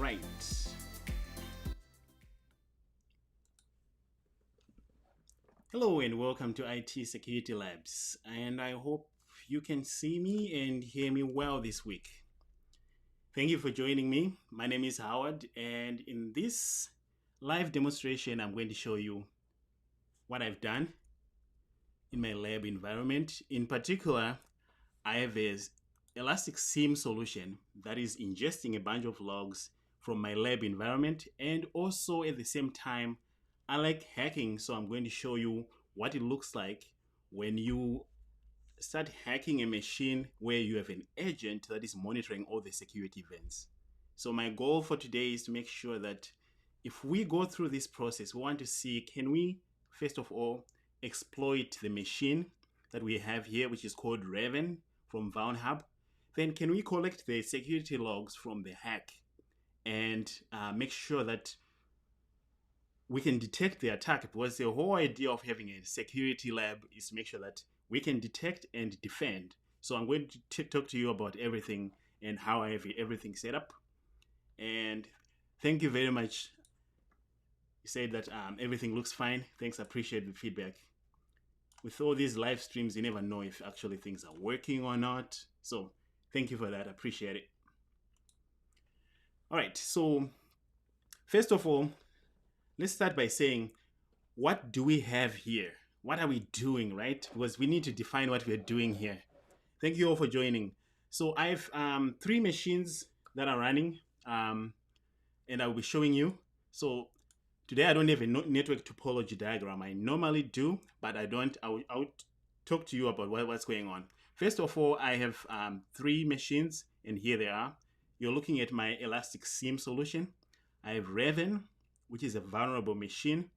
right. Hello and welcome to IT Security Labs, and I hope you can see me and hear me well this week. Thank you for joining me. My name is Howard, and in this live demonstration I'm going to show you what I've done in my lab environment. In particular, I have an Elastic SIEM solution that is ingesting a bunch of logs from my lab environment, and also at the same time I like hacking, so I'm going to show you what it looks like when you start hacking a machine where you have an agent that is monitoring all the security events. So my goal for today is to make sure that if we go through this process, we want to see, can we first of all exploit the machine that we have here, which is called Raven from Vulnhub. Then can we collect the security logs from the hack and make sure that we can detect the attack, because the whole idea of having a security lab is to make sure that we can detect and defend. So I'm going to talk to you about everything and how I have everything set up. And thank you very much. You said that everything looks fine. Thanks, I appreciate the feedback. With all these live streams, you never know if actually things are working or not. So thank you for that, I appreciate it. All right, so first of all, let's start by saying, what do we have here? What are we doing, right? Because we need to define what we're doing here. Thank you all for joining. So I have 3 machines that are running, and I'll be showing you. So today I don't have a network topology diagram. I normally do, but I don't. I'll talk to you about what's going on. First of all, I have 3 machines, and here they are. You're looking at my Elastic SIEM solution. I have Raven, which is a vulnerable machine.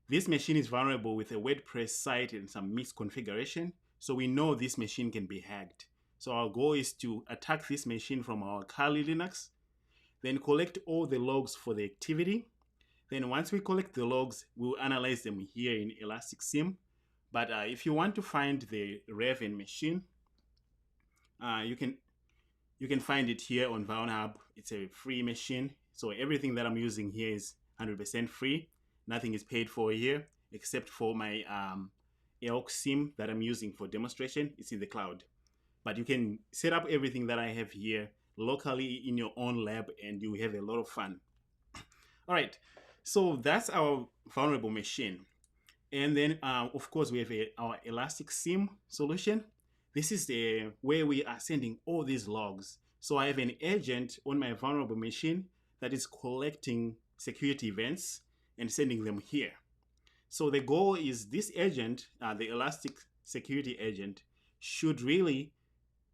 This machine is vulnerable with a WordPress site and some misconfiguration. So we know this machine can be hacked. So our goal is to attack this machine from our Kali Linux, then collect all the logs for the activity. Then once we collect the logs, we'll analyze them here in Elastic SIEM. But if you want to find the Raven machine, you can find it here on Vulnhub. It's a free machine. So everything that I'm using here is 100% free. Nothing is paid for here except for my ELK SIEM that I'm using for demonstration. It's in the cloud. But you can set up everything that I have here locally in your own lab, and you have a lot of fun. All right, so that's our vulnerable machine. And then, of course, we have our Elastic SIEM solution. This is where we are sending all these logs. So I have an agent on my vulnerable machine that is collecting security events and sending them here. So the goal is this agent, the Elastic security agent, should really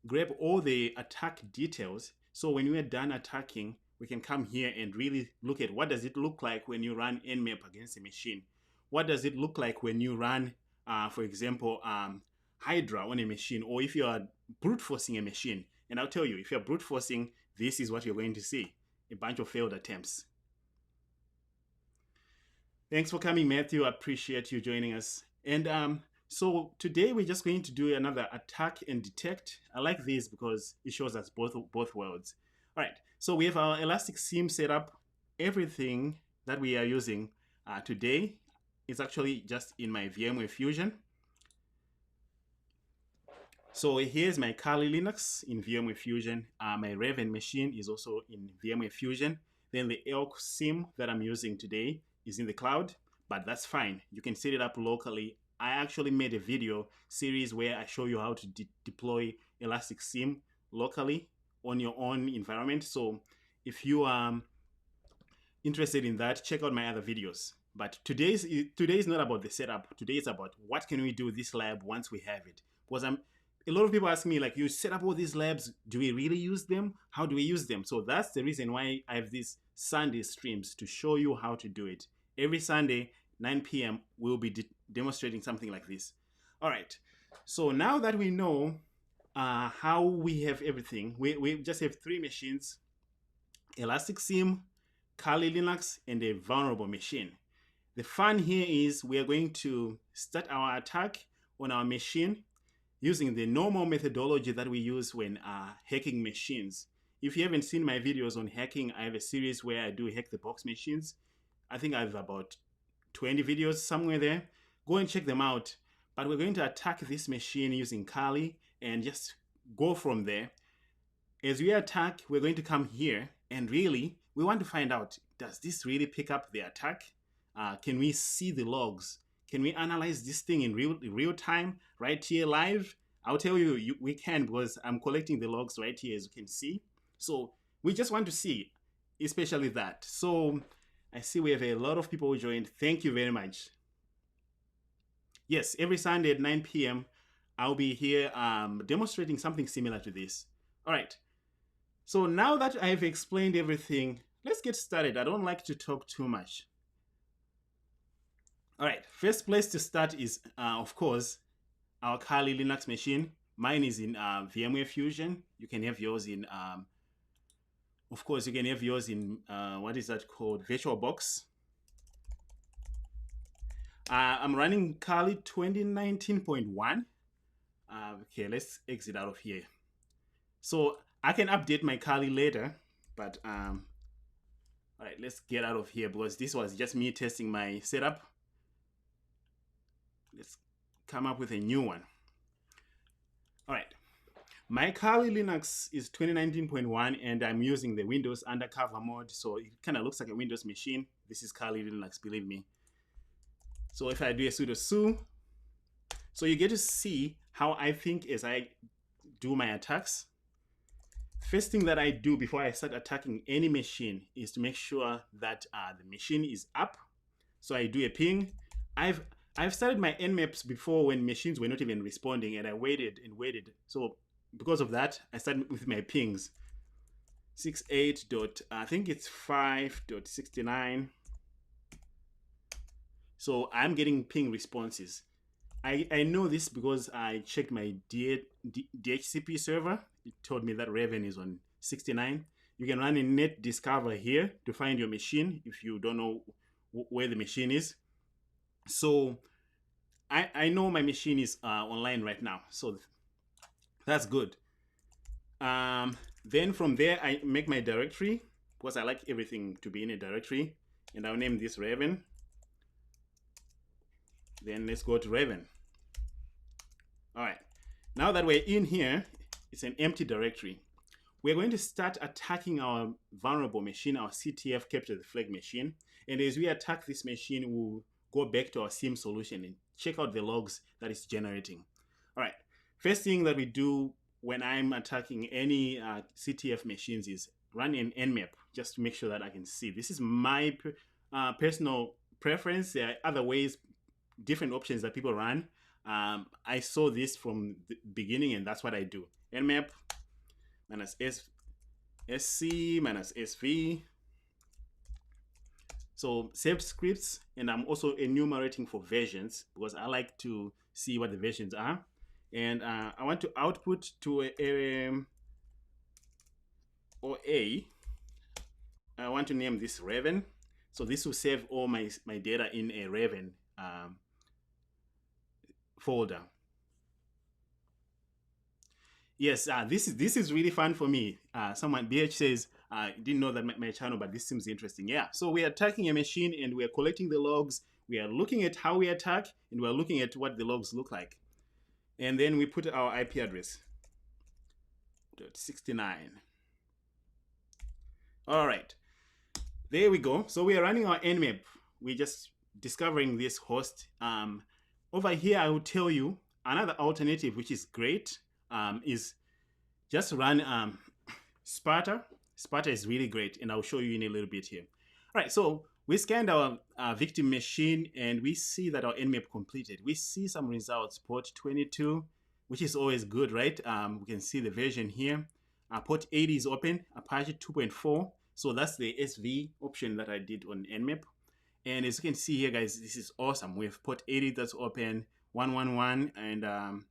grab all the attack details. So when we are done attacking, we can come here and really look at what does it look like when you run Nmap against a machine. What does it look like when you run, for example, Hydra on a machine, or if you are brute forcing a machine. And I'll tell you, if you're brute forcing, this is what you're going to see, a bunch of failed attempts. Thanks for coming, Matthew. I appreciate you joining us. And so today we're just going to do another attack and detect. I like this because it shows us both worlds. All right, so we have our Elastic SIEM set up. Everything that we are using today is actually just in my VMware Fusion. So here's my Kali Linux in VMware Fusion. My Raven machine is also in VMware Fusion. Then the ELK SIEM that I'm using today is in the cloud, but that's fine. You can set it up locally. I actually made a video series where I show you how to deploy Elastic SIEM locally on your own environment. So if you are interested in that, check out my other videos. But today is not about the setup. Today is about what can we do with this lab once we have it. Because a lot of people ask me, like, you set up all these labs, do we really use them? How do we use them? So that's the reason why I have these Sunday streams, to show you how to do it. Every Sunday, 9 p.m., we'll be demonstrating something like this. All right, so now that we know how we have everything, we just have 3 machines: Elastic SIEM, Kali Linux, and a vulnerable machine. The fun here is we are going to start our attack on our machine using the normal methodology that we use when hacking machines. If you haven't seen my videos on hacking, I have a series where I do hack the box machines. I think I have about 20 videos somewhere there. Go and check them out. But we're going to attack this machine using Kali and just go from there. As we attack, we're going to come here, and really, we want to find out, does this really pick up the attack? Can we see the logs? Can we analyze this thing in real time, right here live? I'll tell you, we can, because I'm collecting the logs right here, as you can see. So we just want to see, especially that. So I see we have a lot of people who joined. Thank you very much. Yes, every Sunday at 9 p.m., I'll be here demonstrating something similar to this. All right. So now that I've explained everything, let's get started. I don't like to talk too much. All right, first place to start is, of course, our Kali Linux machine. Mine is in VMware Fusion. You can have yours in, of course, you can have yours in, what is that called? VirtualBox. I'm running Kali 2019.1. Okay, let's exit out of here. So I can update my Kali later, but all right, let's get out of here because this was just me testing my setup. Let's come up with a new one. All right, my Kali Linux is 2019.1 and I'm using the Windows undercover mode, so it kind of looks like a Windows machine. This is Kali Linux, believe me. So if I do a sudo su, so you get to see how I think as I do my attacks. First thing that I do before I start attacking any machine is to make sure that the machine is up. So I do a ping. I've started my nmaps before when machines were not even responding, and I waited and waited. So because of that, I started with my pings. 68. I think it's 5.69. So I'm getting ping responses. I know this because I checked my DHCP server. It told me that Raven is on 69. You can run a net discover here to find your machine if you don't know where the machine is. So I know my machine is online right now. So that's good. Then from there, I make my directory because I like everything to be in a directory. And I'll name this Raven. Then let's go to Raven. All right, now that we're in here, it's an empty directory. We're going to start attacking our vulnerable machine, our CTF capture the flag machine. And as we attack this machine, we'll go back to our SIEM solution and check out the logs that it's generating. All right, first thing that we do when I'm attacking any CTF machines is run an nmap just to make sure that I can see. This is my personal preference. There are other ways, different options that people run. I saw this from the beginning, and that's what I do. Nmap minus sc minus sv. So saved scripts, and I'm also enumerating for versions because I like to see what the versions are. And I want to output to I want to name this Raven. So this will save all my data in a Raven folder. Yes, this is really fun for me. Someone, BH says, didn't know that my channel, but this seems interesting. Yeah, so we are attacking a machine and we are collecting the logs. We are looking at how we attack and we are looking at what the logs look like. And then we put our IP address, .69. All right, there we go. So we are running our nmap. We're just discovering this host. Over here, I will tell you another alternative, which is great, is just run Sparta. Sparta is really great, and I'll show you in a little bit here. All right, so we scanned our victim machine, and we see that our nmap completed. We see some results, port 22, which is always good, right? We can see the version here. Port 80 is open, Apache 2.4. So that's the SV option that I did on nmap. And as you can see here, guys, this is awesome. We have port 80 that's open, 111, and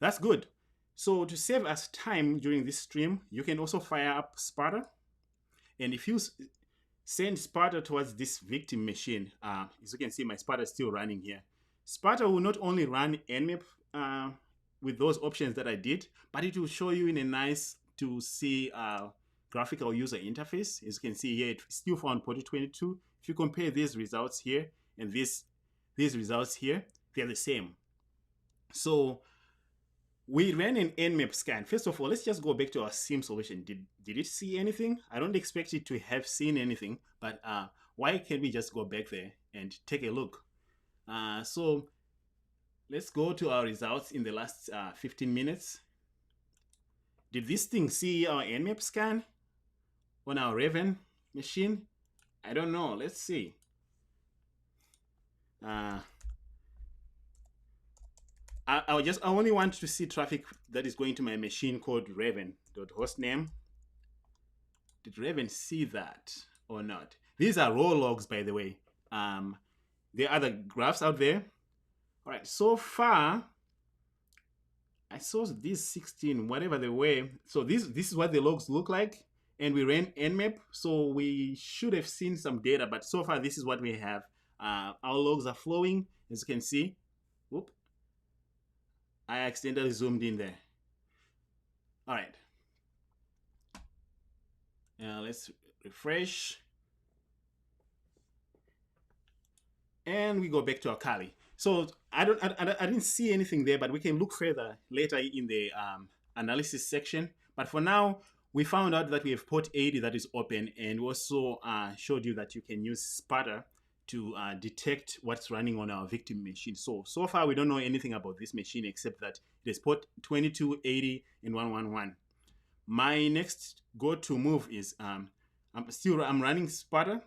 that's good. So to save us time during this stream, you can also fire up Sparta. And if you send Sparta towards this victim machine, as you can see, my Sparta is still running here. Sparta will not only run nmap with those options that I did, but it will show you in a nice to see graphical user interface. As you can see here, it still found port 22. If you compare these results here and these results here, they're the same. So we ran an Nmap scan. First of all, let's just go back to our SIEM solution. Did it see anything? I don't expect it to have seen anything, but why can't we just go back there and take a look? So let's go to our results in the last 15 minutes. Did this thing see our Nmap scan on our Raven machine? I don't know. Let's see. I only want to see traffic that is going to my machine called Raven.hostname. Did Raven see that or not? These are raw logs, by the way. There are other graphs out there. All right, so far, I saw these 16, whatever they were. So this is what the logs look like. And we ran Nmap, so we should have seen some data, but so far this is what we have. Our logs are flowing, as you can see. Whoop. I accidentally zoomed in there. All right. Let's refresh. And we go back to our Kali. So I didn't see anything there, but we can look further later in the analysis section. But for now, we found out that we have port 80 that is open, and we also showed you that you can use Sputter to detect what's running on our victim machine. So far, we don't know anything about this machine except that it is port 22, 80, and 111. My next go-to move is I'm running Sputter.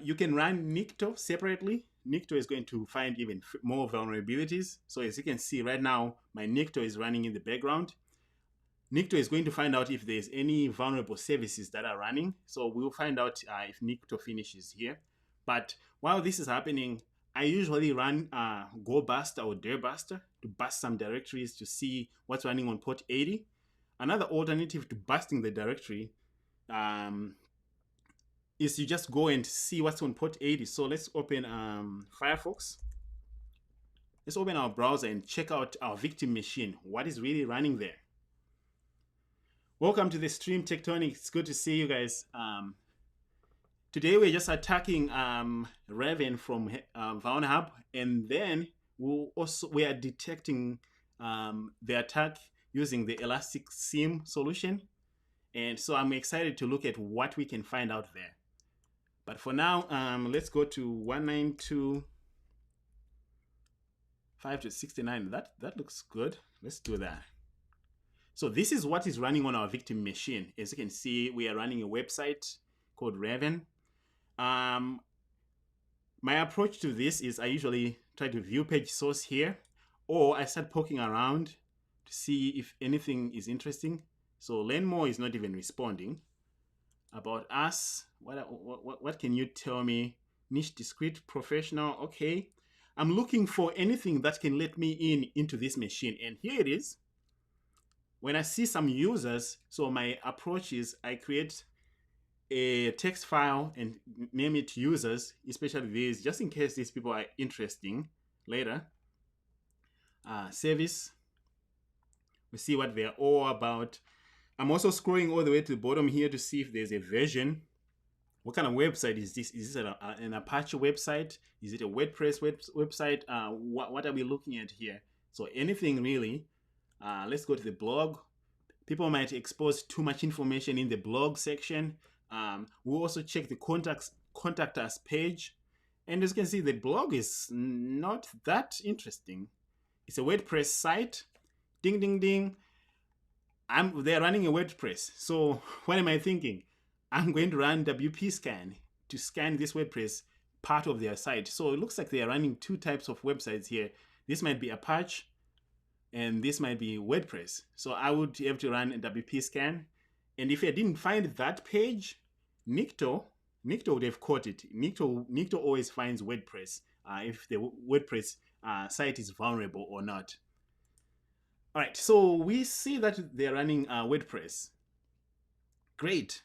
You can run Nikto separately. Nikto is going to find even more vulnerabilities. So as you can see right now, my Nikto is running in the background. Nikto is going to find out if there's any vulnerable services that are running. So we'll find out if Nikto finishes here. But while this is happening, I usually run GoBuster or DirBuster to bust some directories to see what's running on port 80. Another alternative to busting the directory is you just go and see what's on port 80. So let's open Firefox. Let's open our browser and check out our victim machine. What is really running there? Welcome to the stream, Tectonic. It's good to see you guys. Today we're just attacking Raven from Vulnhub, and then we are detecting the attack using the ELK SIEM solution. And so I'm excited to look at what we can find out there. But for now, let's go to 192.5.69. That looks good. Let's do that. So this is what is running on our victim machine. As you can see, we are running a website called Raven. My approach to this is I usually try to view page source here, or I start poking around to see if anything is interesting. So learn more is not even responding. About us, what can you tell me? Niche, discrete, professional. Okay, I'm looking for anything that can let me into this machine, and here it is. When I see some users, so my approach is I create a text file and name it users, especially these, just in case these people are interesting later. Service, we see what they're all about. I'm also scrolling all the way to the bottom here to see if there's a version. What kind of website is this? Is this an Apache website? Is it a WordPress website? What are we looking at here? So anything really. Let's go to the blog. People might expose too much information in the blog section. We'll also check the contact us page. And as you can see, the blog is not that interesting. It's a WordPress site. Ding, ding, ding. They're running a WordPress. So what am I thinking? I'm going to run WP scan to scan this WordPress part of their site. So it looks like they are running two types of websites here. This might be Apache, and this might be WordPress. So I would have to run a WP scan. And if I didn't find that page, Nikto would have caught it. Nikto always finds WordPress if the WordPress site is vulnerable or not. All right, so we see that they're running WordPress. Great.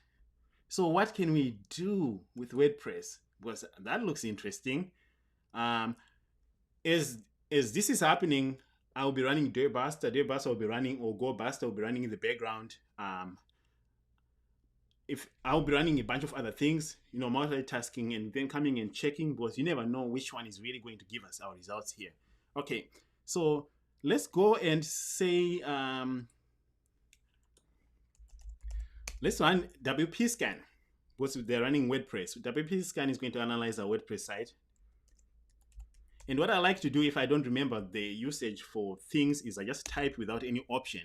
So what can we do with WordPress? Because that looks interesting. As this is happening, I'll be running DirBuster. DirBuster will be running, or GoBuster will be running in the background. if I'll be running a bunch of other things, multitasking and then coming and checking, because you never know which one is really going to give us our results here. Okay, so let's go and say, let's run WP scan, because they're running WordPress. WP scan is going to analyze our WordPress site. And what I like to do if I don't remember the usage for things is I just type without any option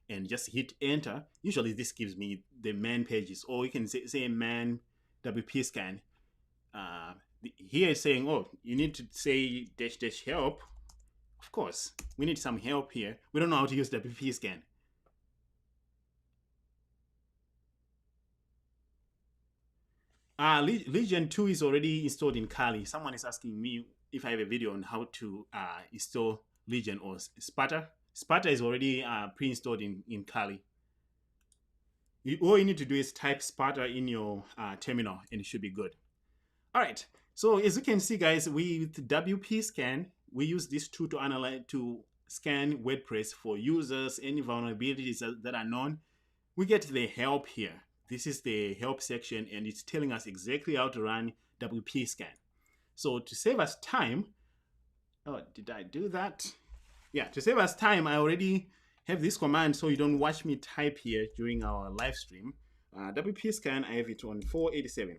and just hit enter. Usually this gives me the man pages, or you can say man WP scan. Here it's saying, oh, you need to say dash help. Of course, we need some help here. We don't know how to use WP scan. Legion 2 is already installed in Kali. Someone is asking me if I have a video on how to install Legion or Sparta. Sparta is already pre-installed in Kali. All you need to do is type Sparta in your terminal and it should be good. All right. So as you can see, guys, with WP scan, we use this tool to analyze, to scan WordPress for users, any vulnerabilities that are known. We get the help here. This is the help section, and it's telling us exactly how to run WP scan. So to save us time, oh, did I do that? Yeah, to save us time, I already have this command so you don't watch me type here during our live stream. WP scan, I have it on 487.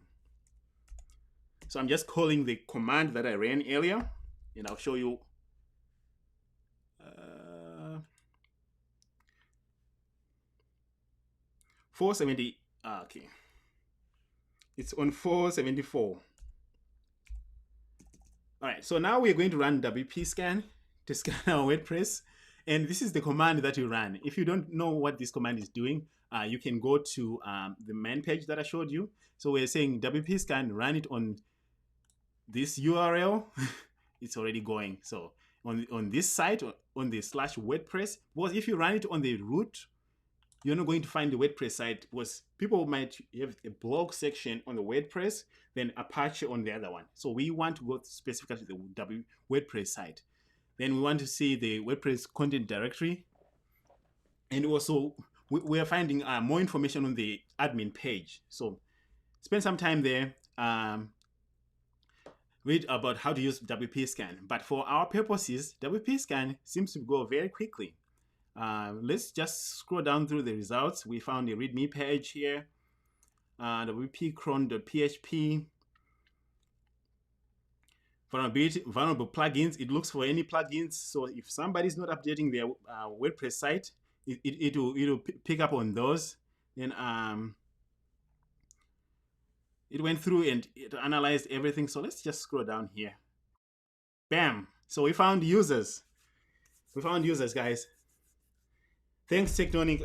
So I'm just calling the command that I ran earlier, and I'll show you. 470. Okay, it's on 474. All right, so now we're going to run WP scan to scan our WordPress, and this is the command that you run. If you don't know what this command is doing, you can go to the main page that I showed you. So we're saying WP scan, run it on this URL. It's already going. So on this site, on the /WordPress, because if you run it on the root, you're not going to find the WordPress site, because people might have a blog section on the WordPress, then Apache on the other one. So we want to go specifically to the WordPress site. Then we want to see the WordPress content directory. And also, we are finding more information on the admin page. So spend some time there, read about how to use WP scan. But for our purposes, WP scan seems to go very quickly. Let's just scroll down through the results. We found a README page here, wp-cron.php. Vulnerable plugins. It looks for any plugins. So if somebody's not updating their WordPress site, it'll pick up on those. Then it went through and it analyzed everything. So let's just scroll down here. Bam! So we found users. We found users, guys. Thanks, Tectonic.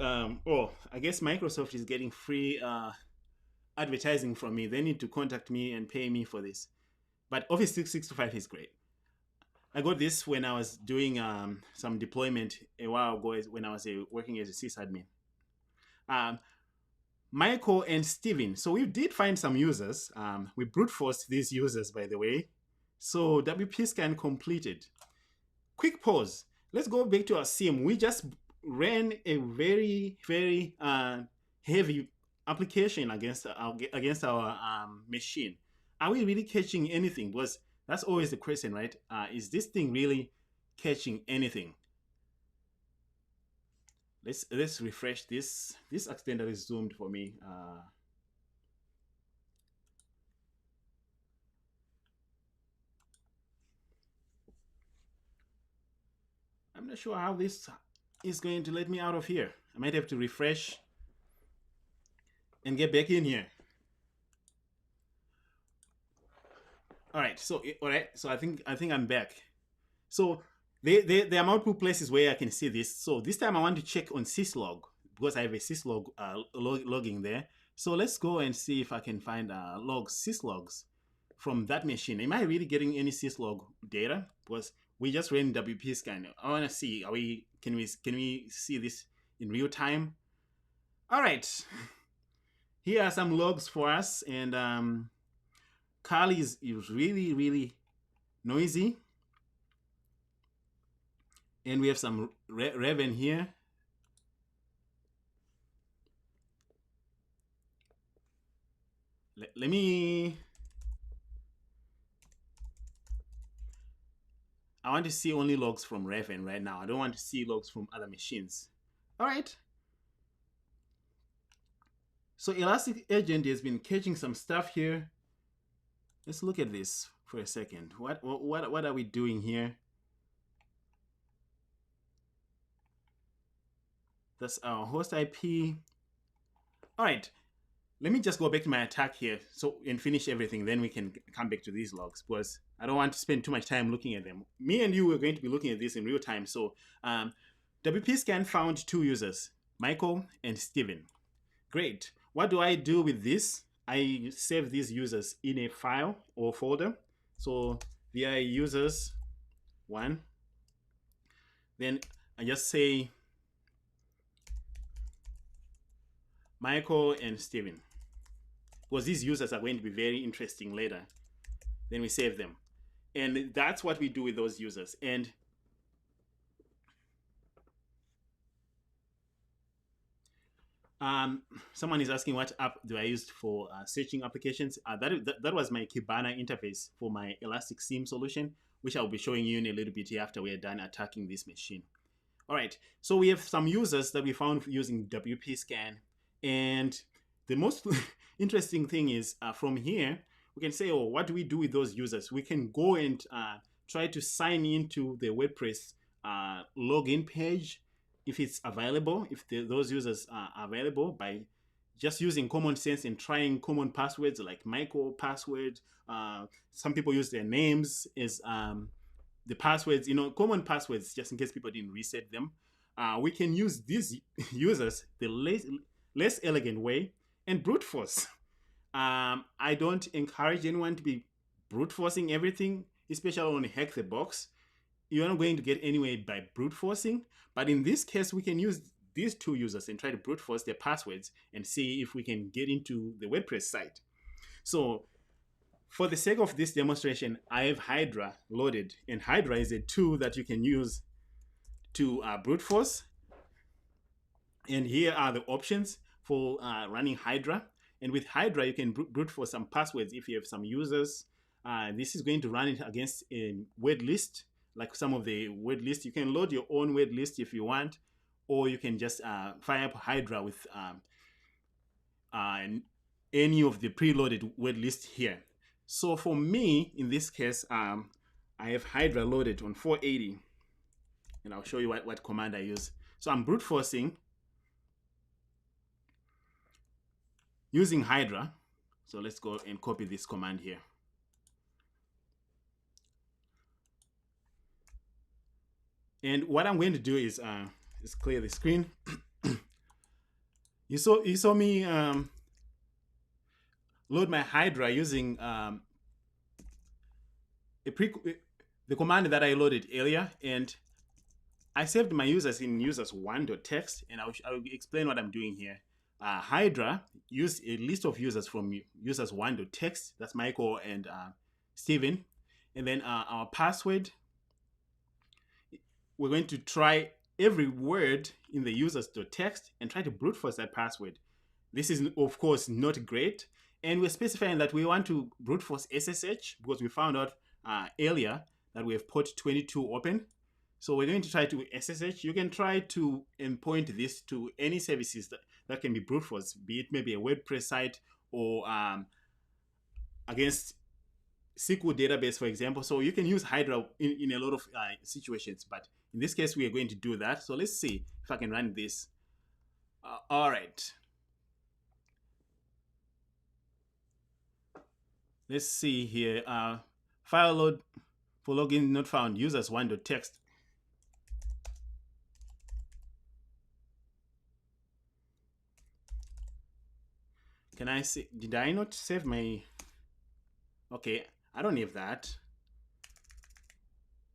Oh, I guess Microsoft is getting free advertising from me. They need to contact me and pay me for this. But Office 365 is great. I got this when I was doing some deployment a while ago when I was working as a sysadmin. Michael and Steven. So we did find some users. We brute forced these users, by the way. So WP scan completed. Quick pause. Let's go back to our SIEM. We just ran a very, very heavy application against our machine. Are we really catching anything? Because that's always the question, right? Is this thing really catching anything? Let's refresh this. This accidentally zoomed for me. I'm not sure how this is going to let me out of here. I might have to refresh and get back in here. All right, so I think I'm back. So there are multiple places where I can see this. So this time I want to check on syslog, because I have a syslog logging there. So let's go and see if I can find syslogs from that machine. Am I really getting any syslog data? Because we just ran WP scan. I want to see, can we see this in real time? All right, here are some logs for us, and Kali is really, really noisy. And we have some Raven here. let me, I want to see only logs from Raven right now. I don't want to see logs from other machines. All right. So Elastic Agent has been catching some stuff here. Let's look at this for a second. What are we doing here? That's our host IP. All right. Let me just go back to my attack here and finish everything. Then we can come back to these logs because I don't want to spend too much time looking at them. Me and you are going to be looking at this in real time. So WP Scan found 2 users, Michael and Steven. Great. What do I do with this? I save these users in a file or folder. So via users 1. Then I just say Michael and Steven, because these users are going to be very interesting later. Then we save them. And that's what we do with those users. And someone is asking what app do I use for searching applications. That was my Kibana interface for my Elastic SIEM solution, which I'll be showing you in a little bit after we're done attacking this machine. All right, so we have some users that we found using WP Scan. And the most interesting thing is from here, we can say, oh, what do we do with those users? We can go and try to sign into the WordPress login page if it's available, if those users are available, by just using common sense and trying common passwords like micro password. Some people use their names as the passwords, common passwords, just in case people didn't reset them. We can use these users the less elegant way and brute force. I don't encourage anyone to be brute forcing everything, especially on Hack the Box. You're not going to get anywhere by brute forcing. But in this case, we can use these 2 users and try to brute force their passwords and see if we can get into the WordPress site. So for the sake of this demonstration, I have Hydra loaded. And Hydra is a tool that you can use to brute force. And here are the options for running Hydra. And with Hydra, you can brute force some passwords if you have some users. This is going to run it against a word list, like some of the word lists. You can load your own word list if you want, or you can just fire up Hydra with any of the preloaded word lists here. So for me, in this case, I have Hydra loaded on 480. And I'll show you what command I use. So I'm brute forcing using Hydra. So let's go and copy this command here. And what I'm going to do is clear the screen. You saw me load my Hydra using the command that I loaded earlier, and I saved my users in users1.txt, and I'll explain what I'm doing here. Hydra use a list of users from users1.txt. That's Michael and Steven. And then our password, we're going to try every word in the users.txt and try to brute force that password. This is, of course, not great. And we're specifying that we want to brute force SSH because we found out earlier that we have port 22 open. So we're going to try to SSH. You can try to endpoint this to any services that can be brute force, be it maybe a WordPress site or against SQL database, for example. So you can use Hydra in a lot of situations, but in this case, we are going to do that. So let's see if I can run this. All right. Let's see here. File load for login not found, users1.txt. Can I see? Did I not save my? Okay, I don't have that.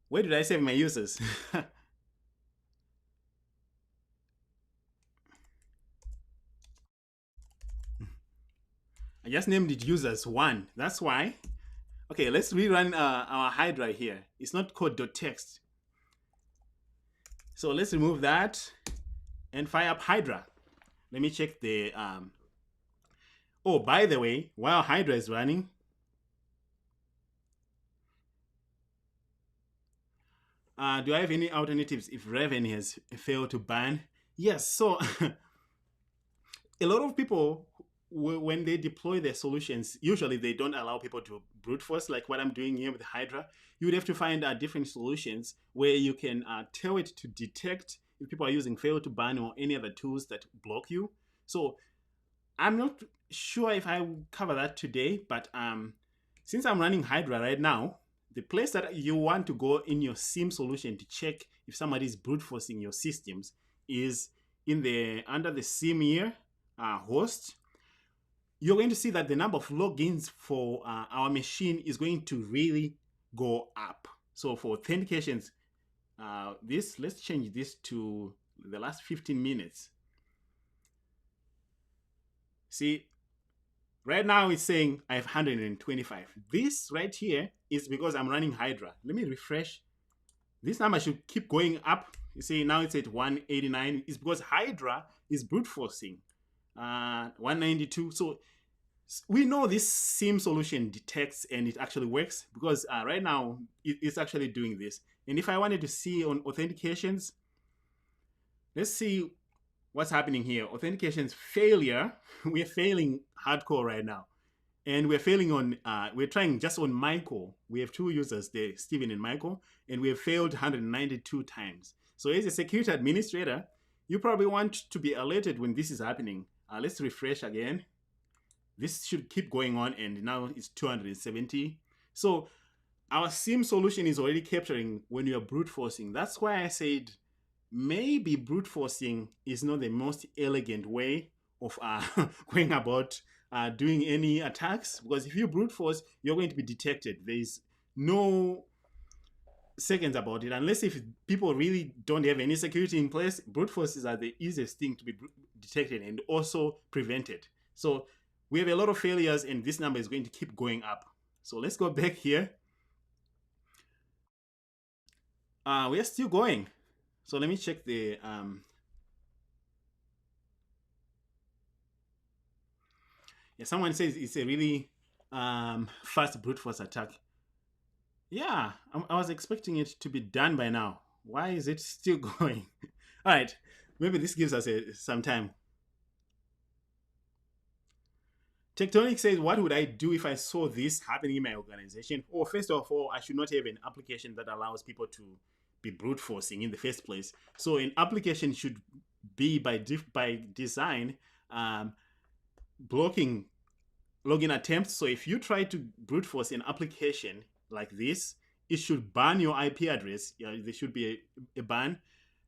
Where did I save my users? I just named it users1. That's why. Okay, let's rerun our Hydra here. It's not code.txt. So let's remove that and fire up Hydra. Let me check the Oh, by the way, while Hydra is running, do I have any alternatives if Raven has failed to ban? Yes, so a lot of people, when they deploy their solutions, usually they don't allow people to brute force like what I'm doing here with Hydra. You would have to find different solutions where you can tell it to detect if people are using fail to ban or any other tools that block you. So I'm not sure if I will cover that today, but since I'm running Hydra right now, the place that you want to go in your SIEM solution to check if somebody is brute forcing your systems is in the under the SIEM here host. You're going to see that the number of logins for our machine is going to really go up. So for authentications, let's change this to the last 15 minutes. See, right now it's saying I have 125. This right here is because I'm running Hydra. Let me refresh. This number should keep going up. You see, now it's at 189. It's because Hydra is brute forcing 192. So we know this SIEM solution detects and it actually works because right now it's actually doing this. And if I wanted to see on authentications, let's see what's happening here. Authentications failure. We're failing hardcore right now. And we're failing on, we're trying just on Michael. We have two users there, Steven and Michael, and we have failed 192 times. So as a security administrator, you probably want to be alerted when this is happening. Let's refresh again. This should keep going on, and now it's 270. So our SIEM solution is already capturing when you're brute forcing. That's why I said maybe brute forcing is not the most elegant way of going about doing any attacks, because if you brute force, you're going to be detected. There is no seconds about it, unless if people really don't have any security in place. Brute forces are the easiest thing to be detected and also prevented. So we have a lot of failures, and this number is going to keep going up. So let's go back here. We are still going. So let me check the yeah, someone says it's a really fast brute force attack. Yeah, I was expecting it to be done by now. Why is it still going? All right, maybe this gives us some time. Tectonic says, what would I do if I saw this happening in my organization? Or first of all, I should not have an application that allows people to be brute forcing in the first place. So an application should be by design blocking login attempts. So if you try to brute force an application like this, it should ban your IP address. There should be a ban.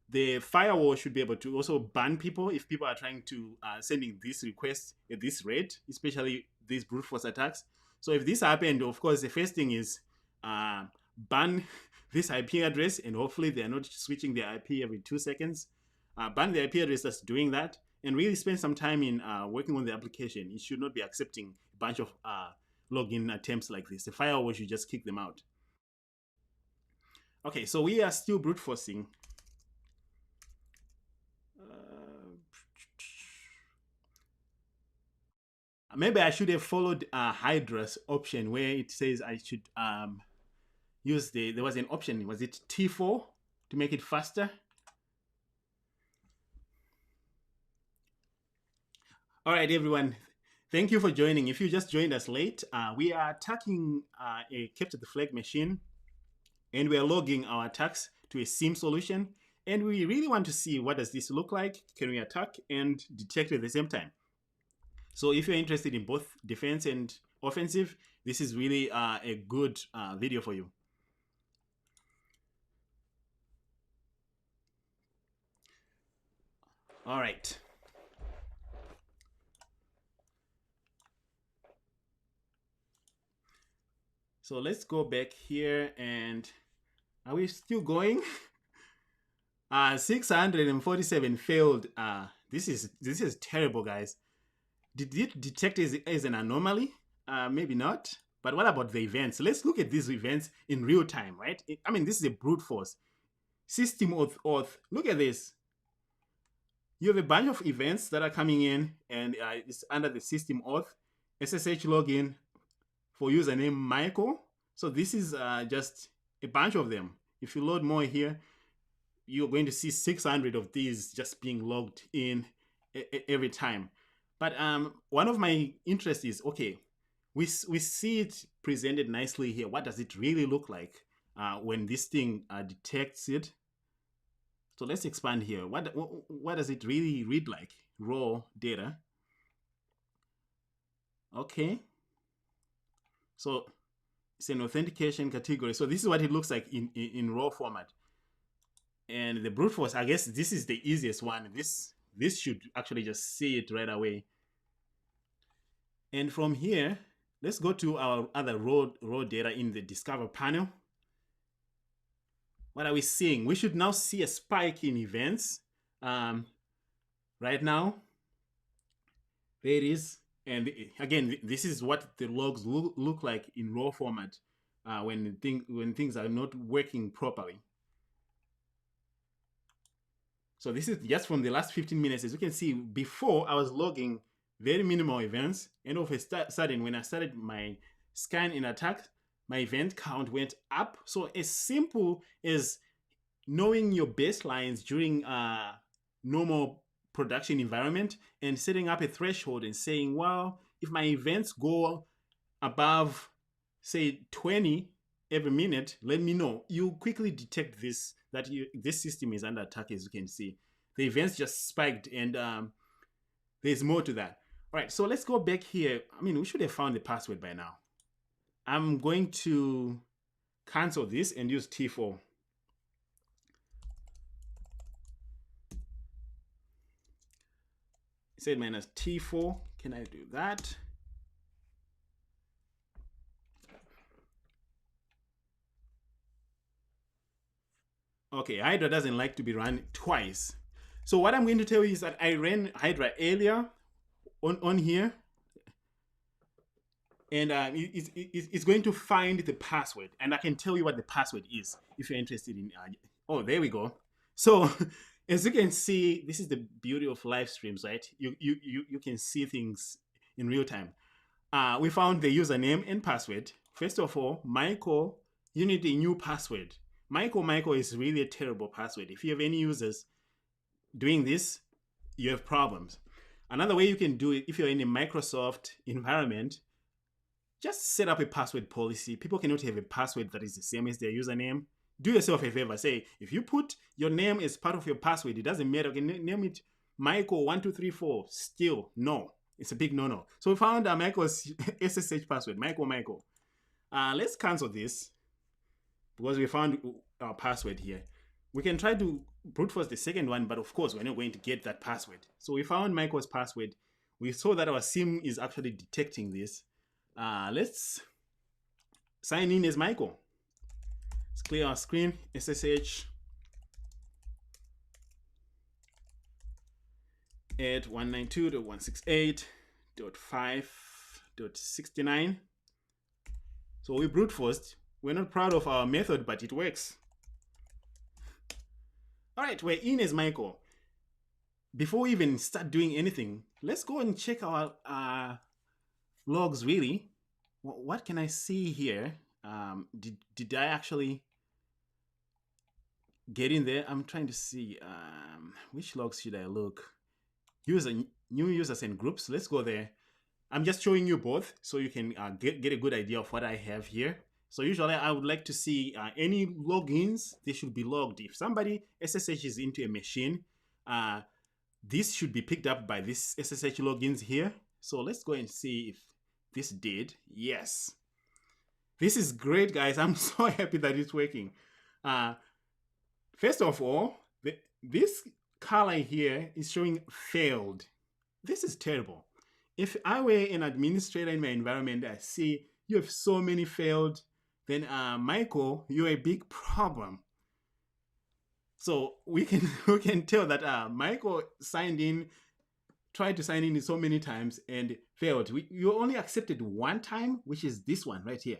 The firewall should be able to also ban people if people are trying to sending this request at this rate, especially these brute force attacks. So if this happened, of course, the first thing is ban this IP address, and hopefully they are not switching their IP every 2 seconds. Ban the IP address that's doing that, and really spend some time in working on the application. It should not be accepting a bunch of login attempts like this. The firewall should just kick them out. Okay, so we are still brute forcing. Maybe I should have followed Hydra's option where it says I should use there was an option, was it T4 to make it faster? All right, everyone. Thank you for joining. If you just joined us late, we are attacking a capture the flag machine, and we are logging our attacks to a SIEM solution. And we really want to see what does this look like? Can we attack and detect at the same time? So if you're interested in both defense and offensive, this is really a good video for you. All right. So let's go back here, and are we still going? 647 failed. This is terrible, guys. Did it detect as an anomaly? Maybe not. But what about the events? Let's look at these events in real time, right? I mean, this is a brute force. System auth. Look at this. You have a bunch of events that are coming in, and it's under the system auth. SSH login for username Michael. So this is just a bunch of them. If you load more here, you're going to see 600 of these just being logged in every time. But one of my interests is, okay, we see it presented nicely here. What does it really look like when this thing detects it? So let's expand here. What does it really read like? Raw data. Okay. So it's an authentication category. So this is what it looks like in raw format. And the brute force, I guess this is the easiest one. This should actually just see it right away. And from here, let's go to our other raw data in the Discover panel. What are we seeing? We should now see a spike in events. Right now, there it is. And again, this is what the logs look like in raw format when things are not working properly. So this is just from the last 15 minutes. As you can see, before I was logging very minimal events, and all of a sudden, when I started my scan in attack, my event count went up. So as simple as knowing your baselines during a normal production environment and setting up a threshold and saying, well, if my events go above, say, 20 every minute, let me know. You quickly detect this, that this system is under attack. As you can see, the events just spiked, and there's more to that. All right, so let's go back here. I mean, we should have found the password by now. I'm going to cancel this and use T4. It said minus T4. Can I do that? Okay, Hydra doesn't like to be run twice. So what I'm going to tell you is that I ran Hydra earlier on here, and it's going to find the password, and I can tell you what the password is if you're interested in. Oh, there we go. So as you can see, this is the beauty of live streams, right? You can see things in real time. We found the username and password. First of all, Michael, you need a new password. Michael is really a terrible password. If you have any users doing this, you have problems. Another way you can do it, if you're in a Microsoft environment, just set up a password policy. People cannot have a password that is the same as their username. Do yourself a favor. Say, if you put your name as part of your password, it doesn't matter. You can name it Michael1234. Still, no. It's a big no-no. So we found Michael's SSH password, Michael. Let's cancel this because we found our password here. We can try to brute force the second one, but of course, we're not going to get that password. So we found Michael's password. We saw that our SIEM is actually detecting this. Let's sign in as Michael. Let's clear our screen. SSH at 192.168.5.69. So we brute forced. We're not proud of our method, but it works. All right, we're in as Michael. Before we even start doing anything, let's go and check our logs really. What can I see here? Did I actually get in there? I'm trying to see which logs should I look. New users and groups. Let's go there. I'm just showing you both so you can get a good idea of what I have here. So usually I would like to see any logins. They should be logged. If somebody SSHs into a machine, this should be picked up by this SSH logins here. So let's go and see if this did. Yes. This is great, guys. I'm so happy that it's working. First of all, this color here is showing failed. This is terrible. If I were an administrator in my environment, I see you have so many failed, then Michael, you're a big problem. So we can tell that Michael tried to sign in so many times and failed. You only accepted one time, which is this one right here.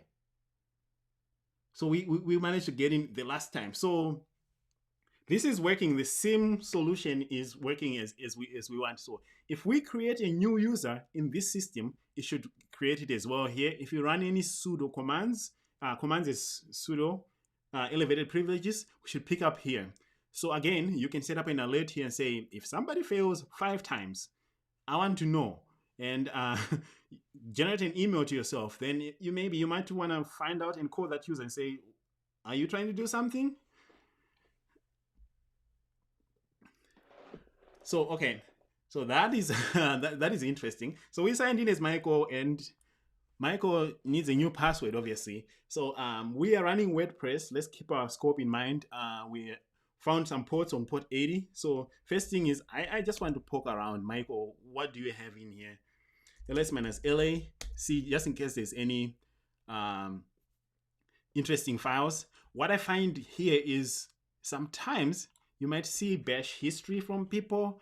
So we managed to get in the last time. So this is working. The SIEM solution is working as we want. So if we create a new user in this system, it should create it as well here. If you run any sudo commands, commands is sudo elevated privileges, we should pick up here. So again, you can set up an alert here and say, if somebody fails 5 times, I want to know. And generate an email to yourself. Then you might want to find out and call that user and say, are you trying to do something? So, okay. So that is that is interesting. So we signed in as Michael, and Michael needs a new password, obviously. So we are running WordPress. Let's keep our scope in mind. We found some ports on port 80. So first thing is, I just want to poke around. Michael, what do you have in here? ls-la, see, just in case there's any interesting files. What I find here is sometimes you might see bash history from people.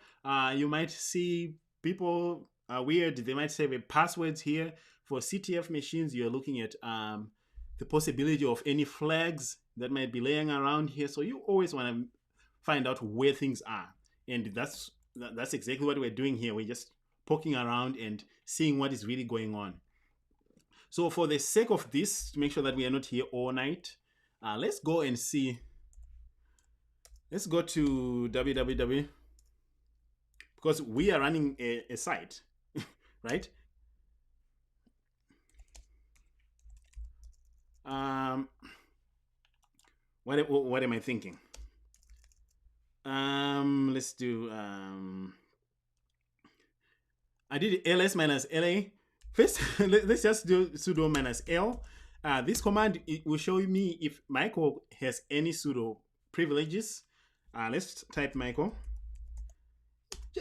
You might see people weird. They might save passwords here. For CTF machines, you're looking at the possibility of any flags that might be laying around here. So you always want to find out where things are. And that's exactly what we're doing here. We're just poking around and seeing what is really going on. So for the sake of this, to make sure that we are not here all night, let's go and see. Let's go to www, because we are running a site, right? What am I thinking? Let's do, I did ls-la. First, let's just do sudo -l. This command, it will show me if Michael has any sudo privileges. Let's type Michael,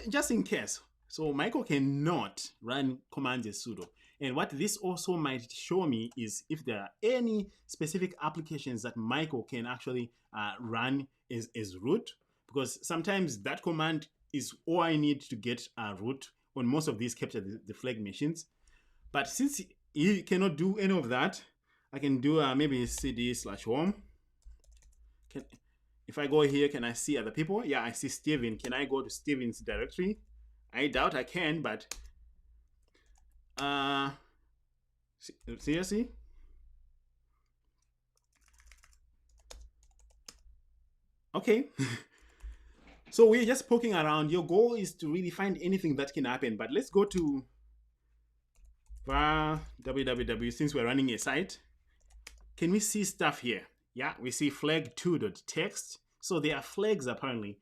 just in case. So Michael cannot run commands as sudo. And what this also might show me is if there are any specific applications that Michael can actually run as root, because sometimes that command is all I need to get root on most of these capture the flag machines. But since he cannot do any of that, I can do maybe cd/home. If I go here, can I see other people? Yeah, I see Steven. Can I go to Steven's directory? I doubt I can, but seriously? Okay. So we're just poking around. Your goal is to really find anything that can happen. But let's go to www, since we're running a site. Can we see stuff here? Yeah, we see flag2.txt. So there are flags apparently.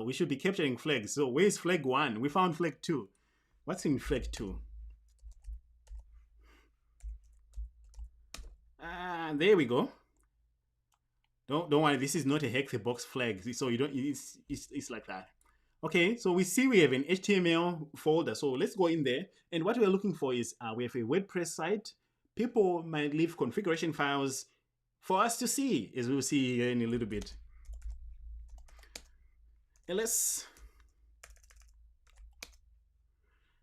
We should be capturing flags. So where's flag 1? We found flag 2. What's in flag 2? There we go. Don't worry, this is not a hexabox flag, so you don't. It's like that. Okay, so we see we have an HTML folder. So let's go in there, and what we're looking for is we have a WordPress site. People might leave configuration files for us to see, as we'll see here in a little bit. And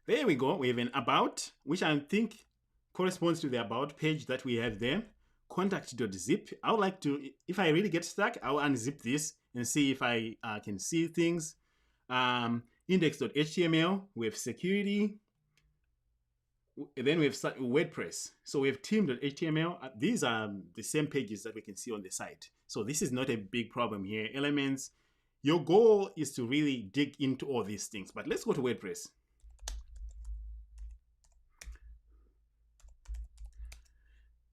there we go. We have an about, which I think corresponds to the about page that we have there. Contact.zip. I would like to, if I really get stuck, I'll unzip this and see if I can see things. Index.html. We have security. Then we have WordPress. So we have team.html. These are the same pages that we can see on the site. So this is not a big problem here. Elements. Your goal is to really dig into all these things. But let's go to WordPress.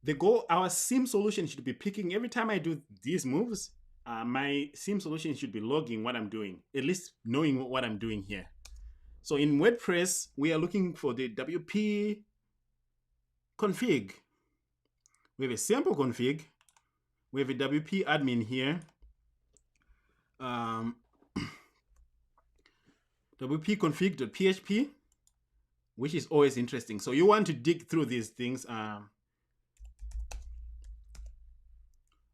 The goal, our SIEM solution should be picking, every time I do these moves, my SIEM solution should be logging what I'm doing, at least knowing what I'm doing here. So in WordPress, we are looking for the WP config. We have a sample config. We have a WP admin here. WP config.php, which is always interesting. So you want to dig through these things.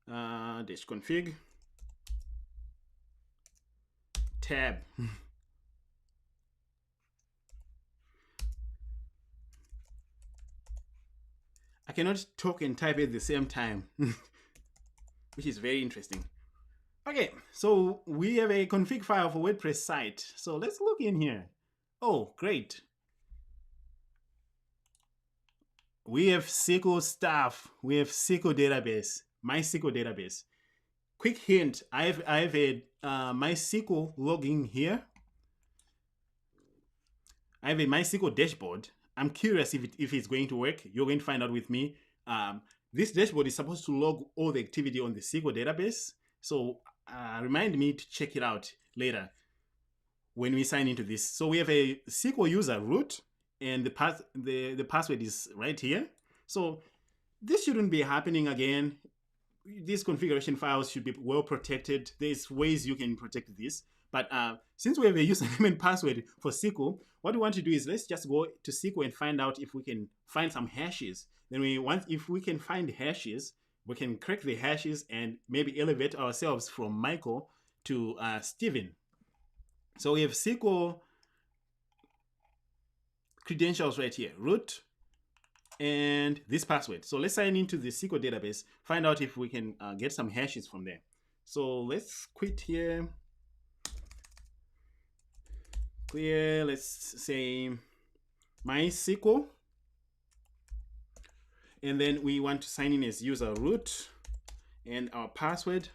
Dash config tab. I cannot talk and type at the same time, which is very interesting. Okay, so we have a config file for WordPress site. So let's look in here. Oh, great. We have SQL stuff. We have SQL database, MySQL database. Quick hint: I've a MySQL login here. I have a MySQL dashboard. I'm curious if it's going to work. You're going to find out with me. This dashboard is supposed to log all the activity on the SQL database. So remind me to check it out later when we sign into this. So we have a SQL user root, and the password is right here. So this shouldn't be happening again. These configuration files should be well protected. There's ways you can protect this. But since we have a username and password for SQL, what we want to do is let's just go to SQL and find out if we can find some hashes. Then if we can find hashes, we can crack the hashes and maybe elevate ourselves from Michael to Steven. So we have SQL credentials right here, root, and this password. So let's sign into the SQL database, find out if we can get some hashes from there. So let's quit here. Clear, let's say MySQL. And then we want to sign in as user root and our password.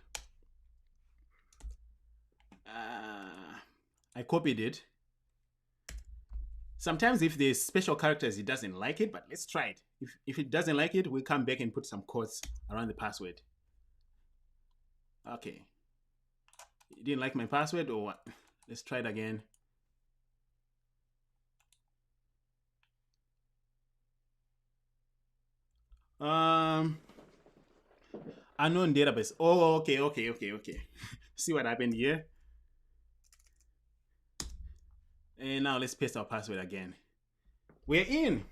I copied it. Sometimes if there's special characters, it doesn't like it, but let's try it. If it doesn't like it, we'll come back and put some quotes around the password. Okay. You didn't like my password or what? Let's try it again. Unknown database. Oh, okay. See what happened here? And now let's paste our password again. We're in.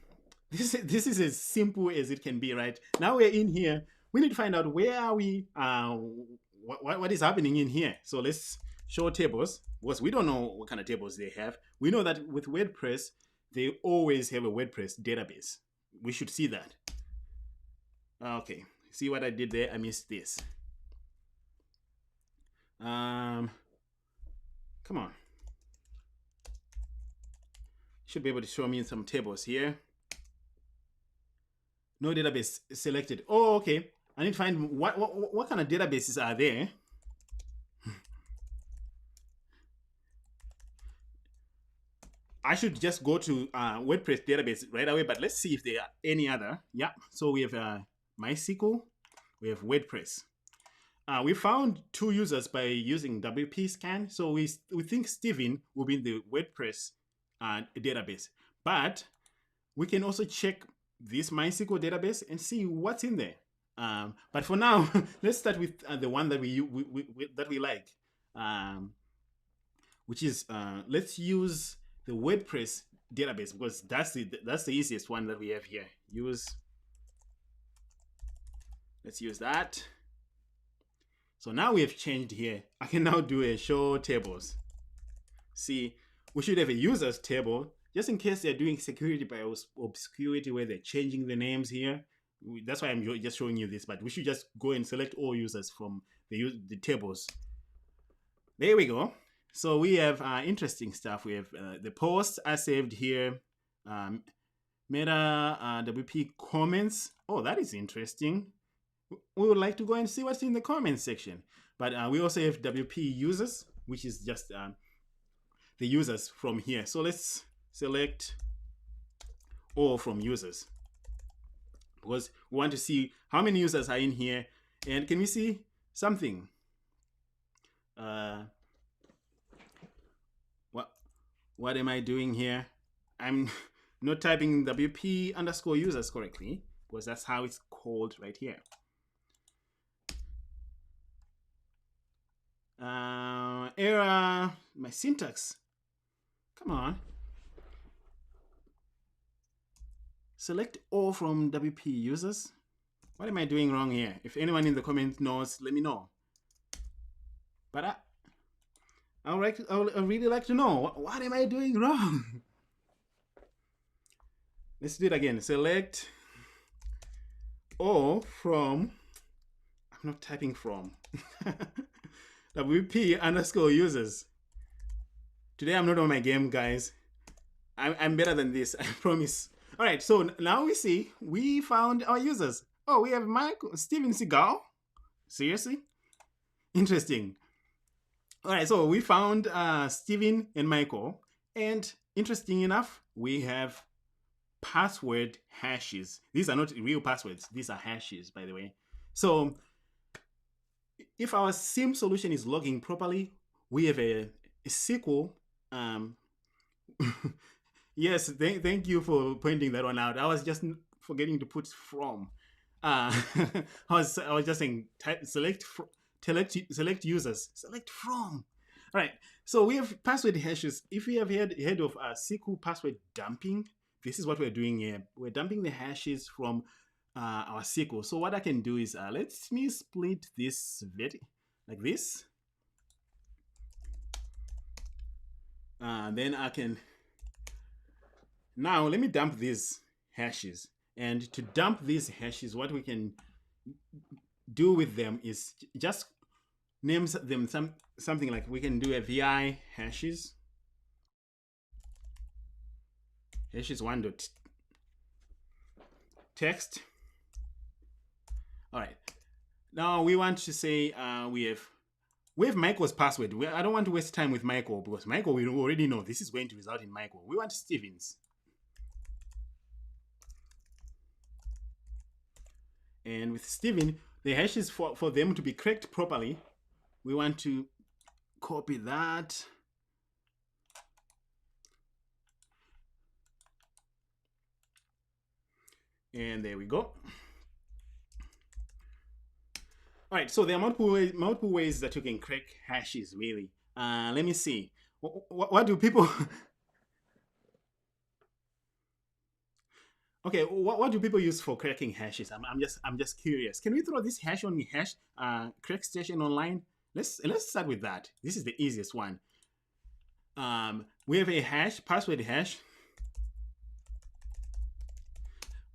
This is as simple as it can be, right? Now we're in here. We need to find out where are we, what is happening in here. So let's show tables, because we don't know what kind of tables they have. We know that with WordPress, they always have a WordPress database. We should see that. Okay, see what I did there? I missed this. Come on. Should be able to show me some tables here. No database selected. Oh, okay. I need to find what kind of databases are there. I should just go to WordPress database right away, but let's see if there are any other. Yeah, so we have MySQL, we have WordPress. We found 2 users by using WP scan, so we think Steven will be in the WordPress database, but we can also check this MySQL database and see what's in there. But for now, let's start with the one that we like, which is let's use the WordPress database, because that's the easiest one that we have here. Let's use that. So now we have changed here. I can now do a show tables. See, we should have a users table just in case they're doing security by obscurity where they're changing the names here. That's why I'm just showing you this, but we should just go and select all users from the tables. There we go. So we have interesting stuff. We have the posts are saved here. Meta WP comments. Oh, that is interesting. We would like to go and see what's in the comments section. But we also have WP users, which is just the users from here. So let's select all from users, because we want to see how many users are in here. And can we see something? What am I doing here? I'm not typing WP underscore users correctly, because that's how it's called right here. Error, my syntax. Come on. Select all from WP users. What am I doing wrong here? If anyone in the comments knows, let me know. But I would really like to know, what am I doing wrong? Let's do it again. Select all from, I'm not typing from, WP underscore users. Today I'm not on my game, guys. I'm better than this, I promise. All right, so now we found our users. Oh, we have Steven Seagal. Seriously? Interesting. All right, so we found Steven and Michael. And interesting enough, we have password hashes. These are not real passwords. These are hashes, by the way. So if our SIEM solution is logging properly, we have a SQL. Yes, thank you for pointing that one out. I was just forgetting to put from. I was just saying select users, select from. All right. So we have password hashes. If we have heard of SQL password dumping, this is what we're doing here. We're dumping the hashes from our SQL. So what I can do is let me split this like this. Then I can. Now let me dump these hashes. And to dump these hashes, what we can do with them is just name them something like we can do a vi hashes 1.text. All right. Now we want to say we have Michael's password. I don't want to waste time with Michael because Michael we already know this is going to result in Michael. We want Steven's. And with Steven, the hashes for them to be cracked properly, we want to copy that. And there we go. All right, so there are multiple ways that you can crack hashes, really. Let me see. What do people... Okay, what do people use for cracking hashes? I'm just curious. Can we throw this hash on the hash crack station online? Let's start with that. This is the easiest one. We have a password hash.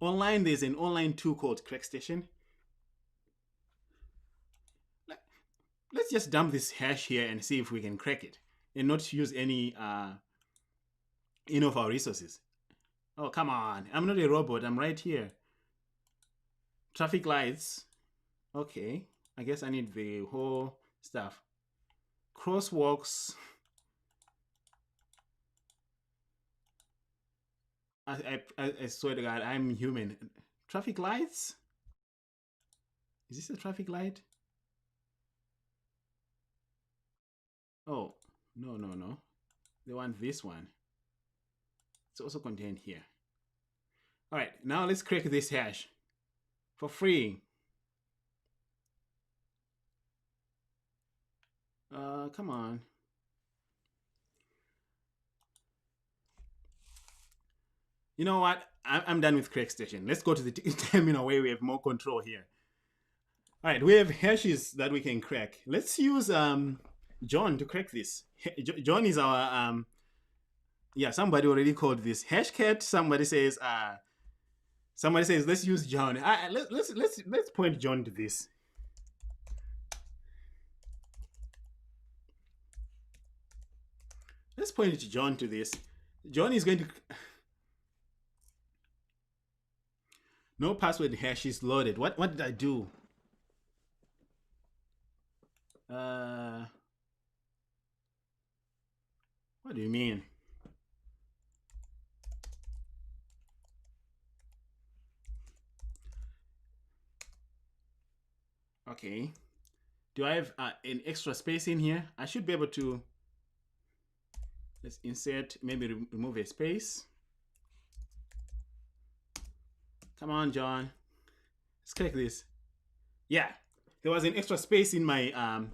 Online, there's an online tool called CrackStation. Let's just dump this hash here and see if we can crack it and not use any of our resources. Oh, come on. I'm not a robot. I'm right here. Traffic lights. Okay. I guess I need the whole stuff. Crosswalks. I swear to God, I'm human. Traffic lights? Is this a traffic light? Oh, no. They want this one. It's also contained here. All right, now let's crack this hash for free. Come on. You know what? I'm done with CrackStation. Let's go to the terminal where we have more control here. All right, we have hashes that we can crack. Let's use John to crack this. John is our yeah, somebody already called this hashcat. Somebody says let's use John. Let's point John to this. Let's point John to this. John is going to... No password hash is loaded. What did I do? What do you mean? Okay. Do I have an extra space in here? I should be able to... Let's insert, maybe remove a space. Come on, John. Let's click this. Yeah, there was an extra space in my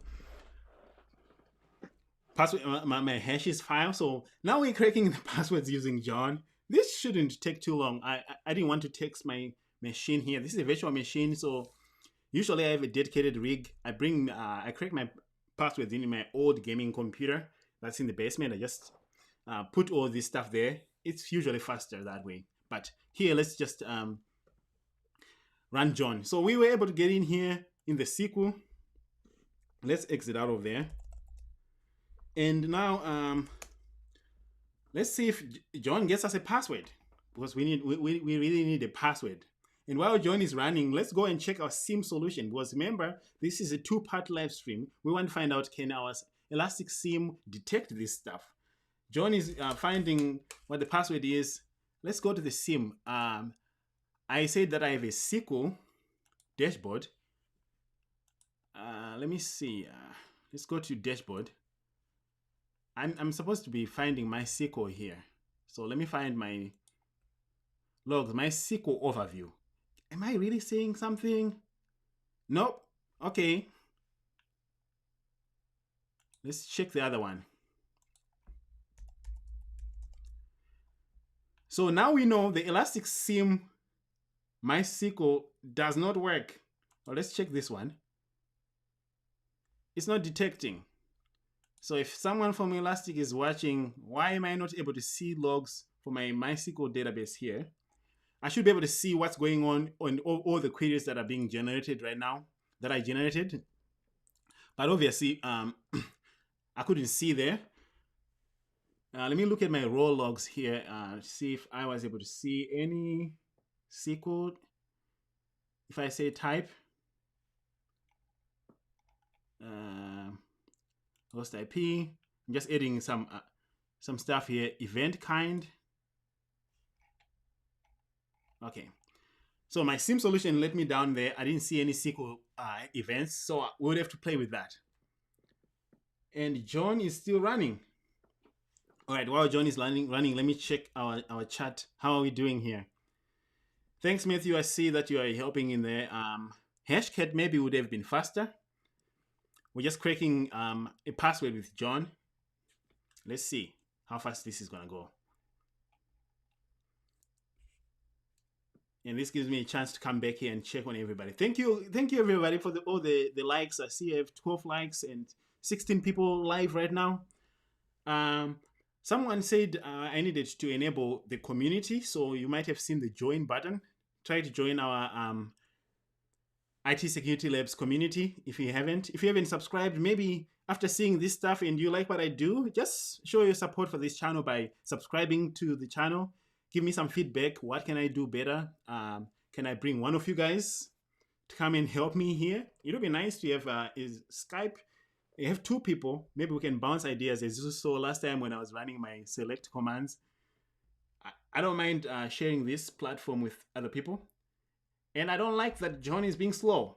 password, my hashes file. So now we're cracking the passwords using John. This shouldn't take too long. I didn't want to text my machine here. This is a virtual machine, so usually I have a dedicated rig. I crack my passwords in my old gaming computer that's in the basement. I just put all this stuff there. It's usually faster that way. But here, let's just run John. So we were able to get in here in the SQL. Let's exit out of there. And now let's see if John gets us a password. because we really need a password. And while John is running, let's go and check our SIEM solution, because remember, this is a two-part live stream. We want to find out, can our Elastic SIEM detect this stuff? John is finding what the password is. Let's go to the SIEM. I said that I have a SQL dashboard. Let me see. Let's go to dashboard. I'm supposed to be finding my SQL here. So let me find my logs, my SQL overview. Am I really saying something? Nope. Okay. Let's check the other one. So now we know the Elastic SIEM MySQL does not work. Well, let's check this one. It's not detecting. So if someone from Elastic is watching, why am I not able to see logs for my MySQL database here? I should be able to see what's going on all the queries that are being generated right now, that I generated. But obviously, I couldn't see there. Let me look at my raw logs here, see if I was able to see any SQL. If I say type, host IP, I'm just adding some stuff here, event kind. Okay, so my SIEM solution let me down there. I didn't see any SQL events, so we would have to play with that. And John is still running. All right, while John is running, let me check our chat. How are we doing here? Thanks, Matthew. I see that you are helping in there. Hashcat maybe would have been faster. We're just cracking a password with John. Let's see how fast this is gonna go. And this gives me a chance to come back here and check on everybody. Thank you everybody for all the likes. I see I have 12 likes and 16 people live right now. Someone said I needed to enable the community, so you might have seen the join button. Try to join our IT Security Labs community if you haven't. If you haven't subscribed, maybe after seeing this stuff and you like what I do, just show your support for this channel by subscribing to the channel. Give me some feedback. What can I do better? Can I bring one of you guys to come and help me here? It would be nice to have is Skype. You have two people. Maybe we can bounce ideas, as you saw last time when I was running my select commands. I don't mind sharing this platform with other people. And I don't like that John is being slow.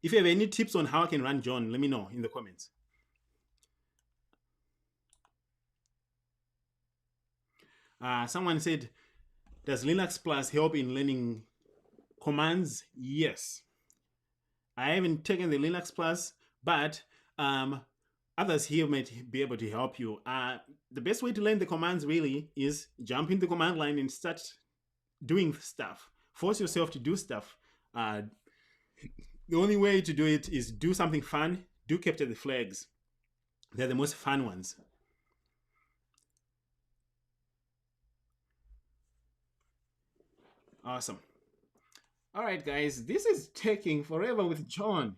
If you have any tips on how I can run John, let me know in the comments. Someone said, does Linux Plus help in learning commands? Yes. I haven't taken the Linux Plus, but others here might be able to help you. The best way to learn the commands really is jump in the command line and start doing stuff. Force yourself to do stuff. The only way to do it is do something fun. Do capture the flags. They're the most fun ones. Awesome. All right, guys, this is taking forever with John.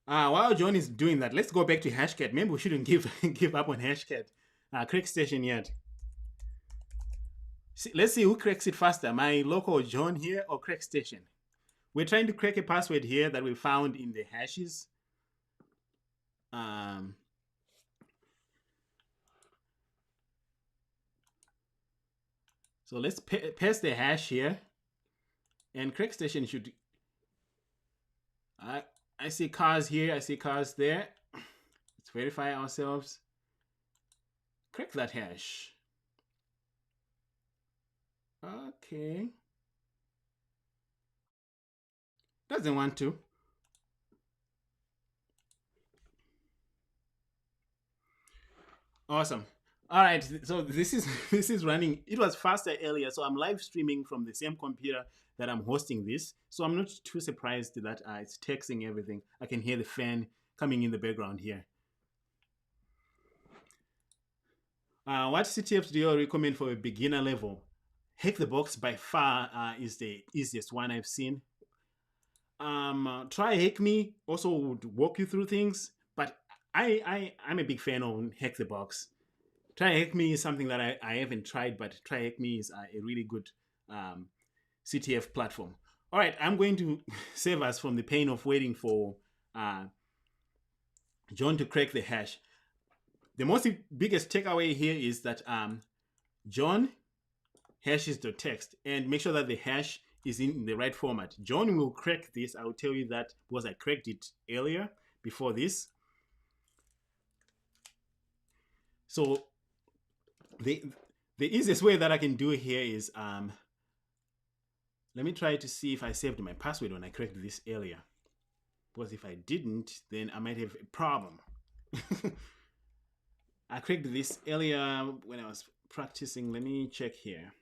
While John is doing that, let's go back to Hashcat. Maybe we shouldn't give up on Hashcat. Crack station yet. Let's see who cracks it faster, my local John here or crack station. We're trying to crack a password here that we found in the hashes. So let's paste the hash here, and crack station should. I see cars here. I see cars there. Let's verify ourselves. Crack that hash. Okay. Doesn't want to. Awesome. All right, so this is running. It was faster earlier, so I'm live streaming from the same computer that I'm hosting this. So I'm not too surprised that it's texting everything. I can hear the fan coming in the background here. What CTFs do you recommend for a beginner level? Hack the Box by far is the easiest one I've seen. Try Hack Me, also would walk you through things, but I'm a big fan of Hack the Box. Try Hack Me is something that I haven't tried, but Try Hack Me is a really good CTF platform. All right, I'm going to save us from the pain of waiting for John to crack the hash. The biggest takeaway here is that John hashes the text, and make sure that the hash is in the right format. John will crack this. I will tell you that because I cracked it earlier before this. So the easiest way that I can do here is let me try to see if I saved my password when I cracked this earlier. Because if I didn't, then I might have a problem. I cracked this earlier when I was practicing. Let me check here.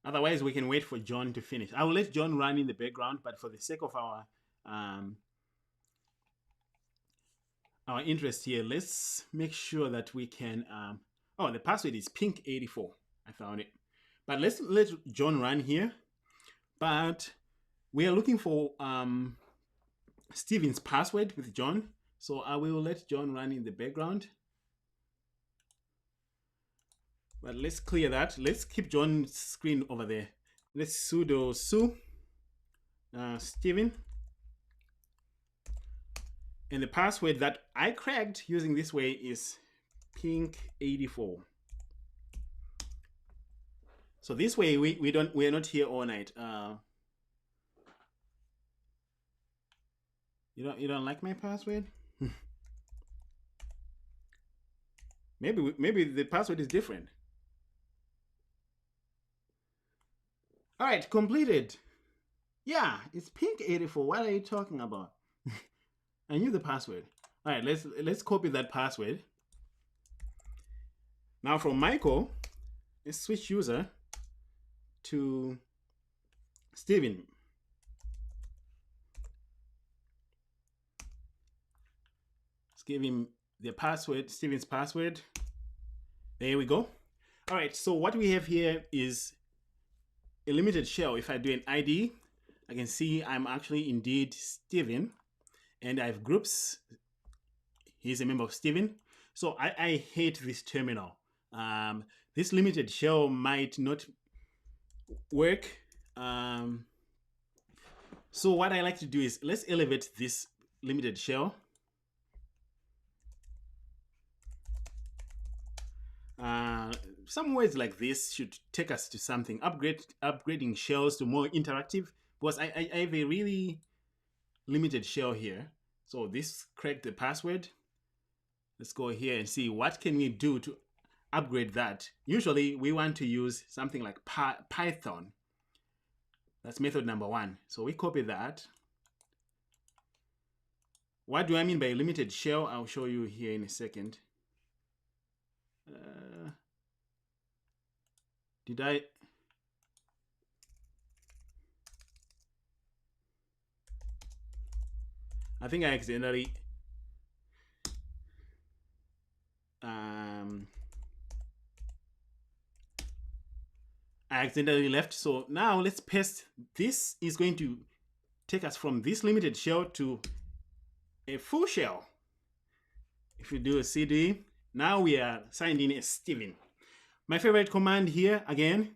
Otherwise, we can wait for John to finish. I will let John run in the background, but for the sake of our interest here, let's make sure that we can. Oh, the password is pink84. I found it. But let's let John run here. But we are looking for Steven's password with John. So I will let John run in the background. But let's clear that. Let's keep John's screen over there. Let's sudo su Steven. And the password that I cracked using this way is pink84. So this way we're not here all night. You don't like my password? maybe the password is different. All right, completed. Yeah, it's pink84. What are you talking about? I knew the password. All right, let's copy that password. Now from Michael, let's switch user to Steven. Let's give him the password, Steven's password. There we go. All right, so what we have here is a limited shell. If I do an ID, I can see I'm actually indeed Steven, and I have groups. He's a member of Steven. So I hate this terminal. This limited shell might not work. So what I like to do is let's elevate this limited shell. Some words like this should take us to something. Upgrading shells to more interactive, because I have a really limited shell here. So this cracked the password. Let's go here and see what can we do to upgrade that. Usually we want to use something like Python. That's method number 1. So we copy that. What do I mean by limited shell? I'll show you here in a second. Did I? I think I accidentally left. So now let's paste. This is going to take us from this limited shell to a full shell. If you do a cd, now we are signed in as Steven. My favorite command here again.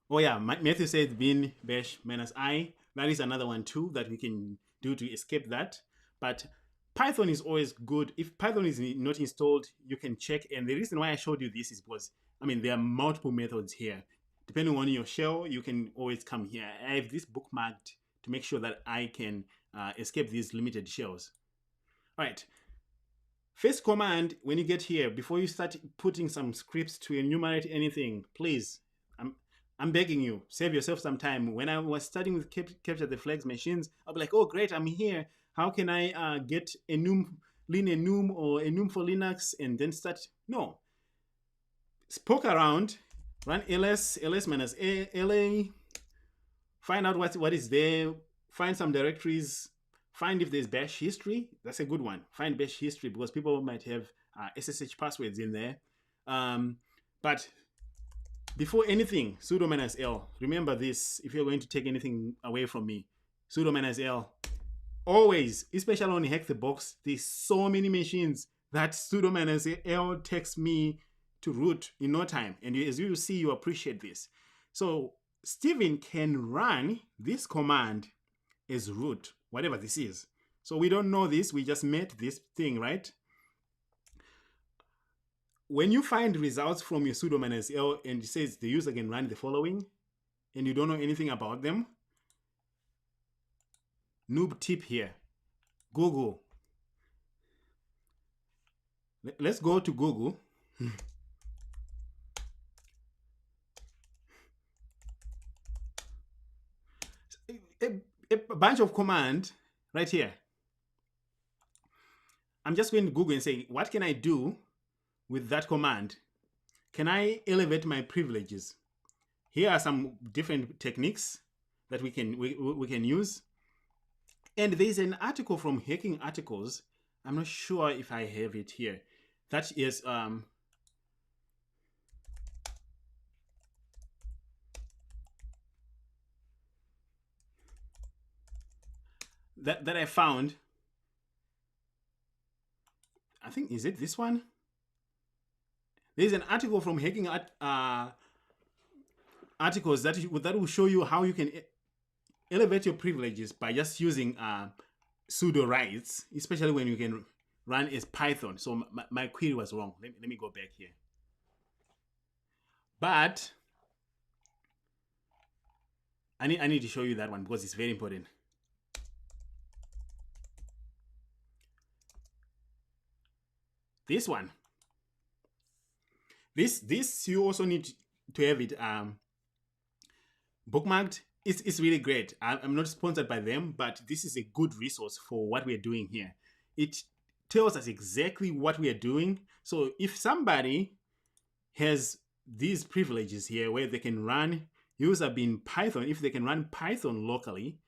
Oh yeah, Matthew says bin bash -i. That is another one too that we can do to escape that. But Python is always good. If Python is not installed, you can check. And the reason why I showed you this is because, I mean, there are multiple methods here. Depending on your shell, you can always come here. I have this bookmarked to make sure that I can escape these limited shells. All right. First command, when you get here, before you start putting some scripts to enumerate anything, please, I'm begging you, save yourself some time. When I was starting with capture the flags machines, I'll be like, oh great, I'm here. How can I get enum, lean enum or enum for Linux and then start? No. Poke around, run ls minus la, find out what is there, find some directories, find if there's bash history. That's a good one. Find bash history because people might have SSH passwords in there. But before anything, sudo -L. Remember this if you're going to take anything away from me. Sudo -L. Always, especially on Hack the Box, there's so many machines that sudo -L takes me to root in no time. And as you see, you appreciate this. So Steven can run this command as root, whatever this is. So we don't know this, we just met this thing, right? When you find results from your sudo -L and it says the user can run the following, and you don't know anything about them, noob tip here, Google. Let's go to Google. A bunch of command right here. I'm just going to Google and say, what can I do with that command? Can I elevate my privileges? Here are some different techniques that we can use. And there's an article from Hacking Articles. I'm not sure if I have it here. That is that I found. I think, is it this one? There's an article from Hacking Articles that will show you how you can elevate your privileges by just using sudo rights, especially when you can run as Python. So my query was wrong. Let me go back here. But I need to show you that one because it's very important. This one. This you also need to have it bookmarked. It's really great. I'm not sponsored by them, but this is a good resource for what we're doing here. It tells us exactly what we are doing. So if somebody has these privileges here where they can run user bin Python, if they can run Python locally,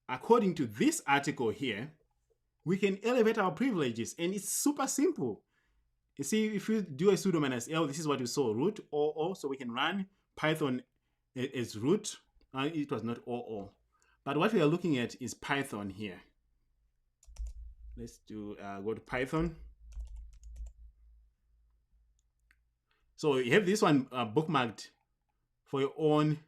according to this article here, we can elevate our privileges, and it's super simple. You see, if you do a sudo -L, this is what you saw, root or so we can run Python as root. It was not or, but what we are looking at is Python here. Let's do go to Python. So you have this one bookmarked for your own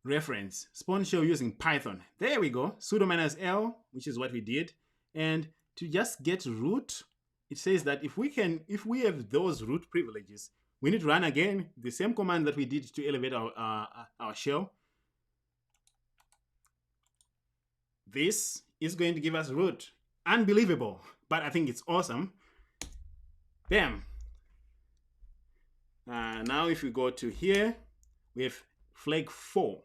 reference. Spawn shell using Python. There we go. Sudo -L, which is what we did. And to just get root, it says that if we have those root privileges, we need to run again the same command that we did to elevate our shell. This is going to give us root. Unbelievable, but I think it's awesome. Bam. Now if we go to here, we have flag 4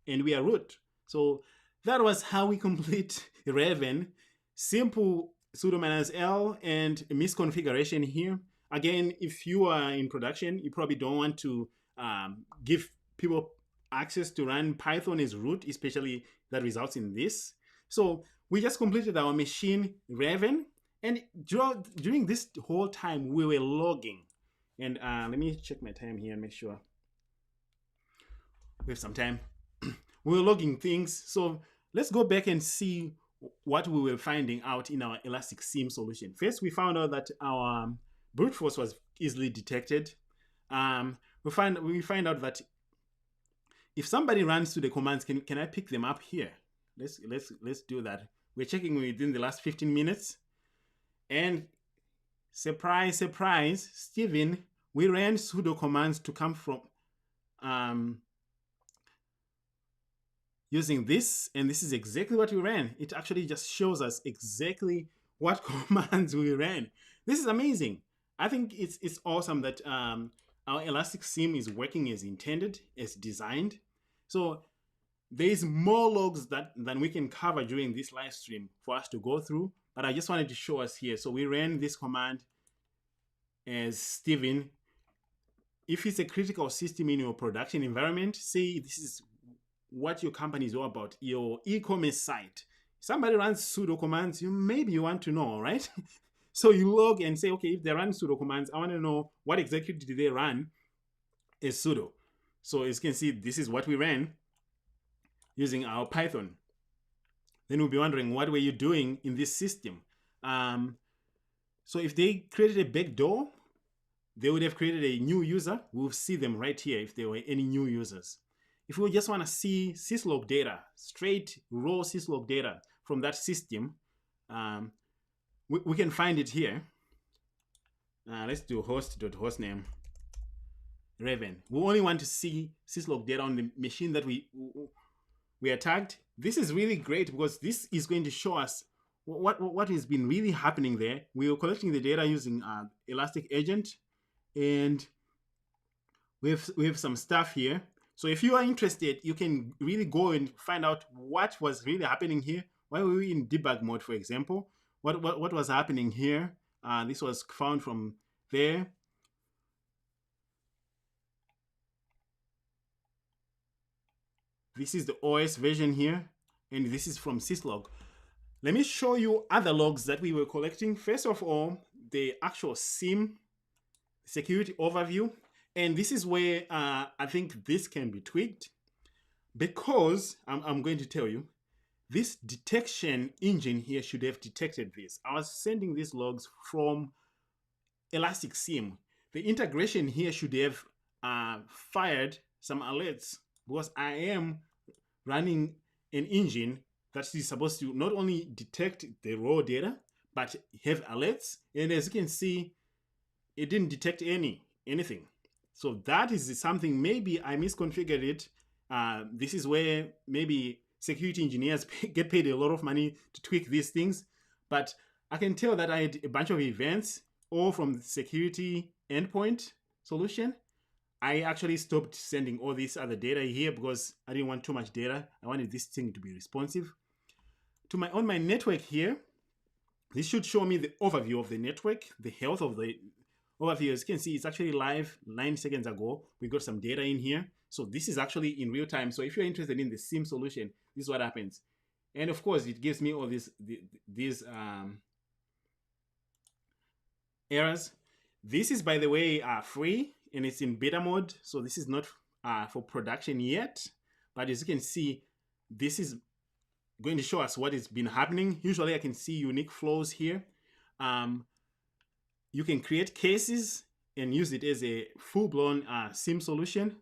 and we are root. So that was how we complete Raven. Simple sudo -L and misconfiguration here. Again, if you are in production, you probably don't want to give people access to run Python as root, especially that results in this. So we just completed our machine Raven, and during this whole time we were logging. And let me check my time here and make sure we have some time. We were logging things. So let's go back and see what we were finding out in our Elastic SIEM solution. First, we found out that our brute force was easily detected. We find out that if somebody runs to the commands, can I pick them up here? Let's do that. We're checking within the last 15 minutes. And surprise, surprise, Steven, we ran sudo commands to come from using this, and this is exactly what we ran. It actually just shows us exactly what commands we ran. This is amazing. I think it's awesome that our Elastic SIEM is working as intended, as designed. So there's more logs than we can cover during this live stream for us to go through, but I just wanted to show us here. So we ran this command as Steven. If it's a critical system in your production environment, say this is what your company is all about, your e-commerce site. somebody runs sudo commands, maybe you want to know, right? So you log and say, okay, if they run sudo commands, I want to know what exactly did they run as sudo. So as you can see, this is what we ran using our Python. Then we'll be wondering, what were you doing in this system? So if they created a backdoor, they would have created a new user. We'll see them right here if there were any new users. If we just want to see syslog data, straight raw syslog data from that system, we can find it here. Let's do host.hostname Raven. We only want to see syslog data on the machine that we attacked. This is really great because this is going to show us what has been really happening there. We were collecting the data using Elastic Agent, and we have some stuff here. So if you are interested, you can really go and find out what was really happening here. Why were we in debug mode, for example? What was happening here? This was found from there. This is the OS version here, and this is from syslog. Let me show you other logs that we were collecting. First of all, the actual SIEM security overview. And this is where I think this can be tweaked, because I'm going to tell you, this detection engine here should have detected this. I was sending these logs from Elastic SIEM. The integration here should have fired some alerts, because I am running an engine that is supposed to not only detect the raw data, but have alerts. And as you can see, it didn't detect anything. So that is something, maybe I misconfigured it. This is where maybe security engineers get paid a lot of money to tweak these things. But I can tell that I had a bunch of events, all from the security endpoint solution. I actually stopped sending all this other data here because I didn't want too much data. I wanted this thing to be responsive. On my network here, this should show me the overview of the network, the health of the overview. As you can see, it's actually live 9 seconds ago. We got some data in here. So this is actually in real time. So if you're interested in the SIEM solution, this is what happens. And of course, it gives me all these errors. This is, by the way, free, and it's in beta mode. So this is not for production yet. But as you can see, this is going to show us what has been happening. Usually I can see unique flows here. You can create cases and use it as a full-blown SIEM solution.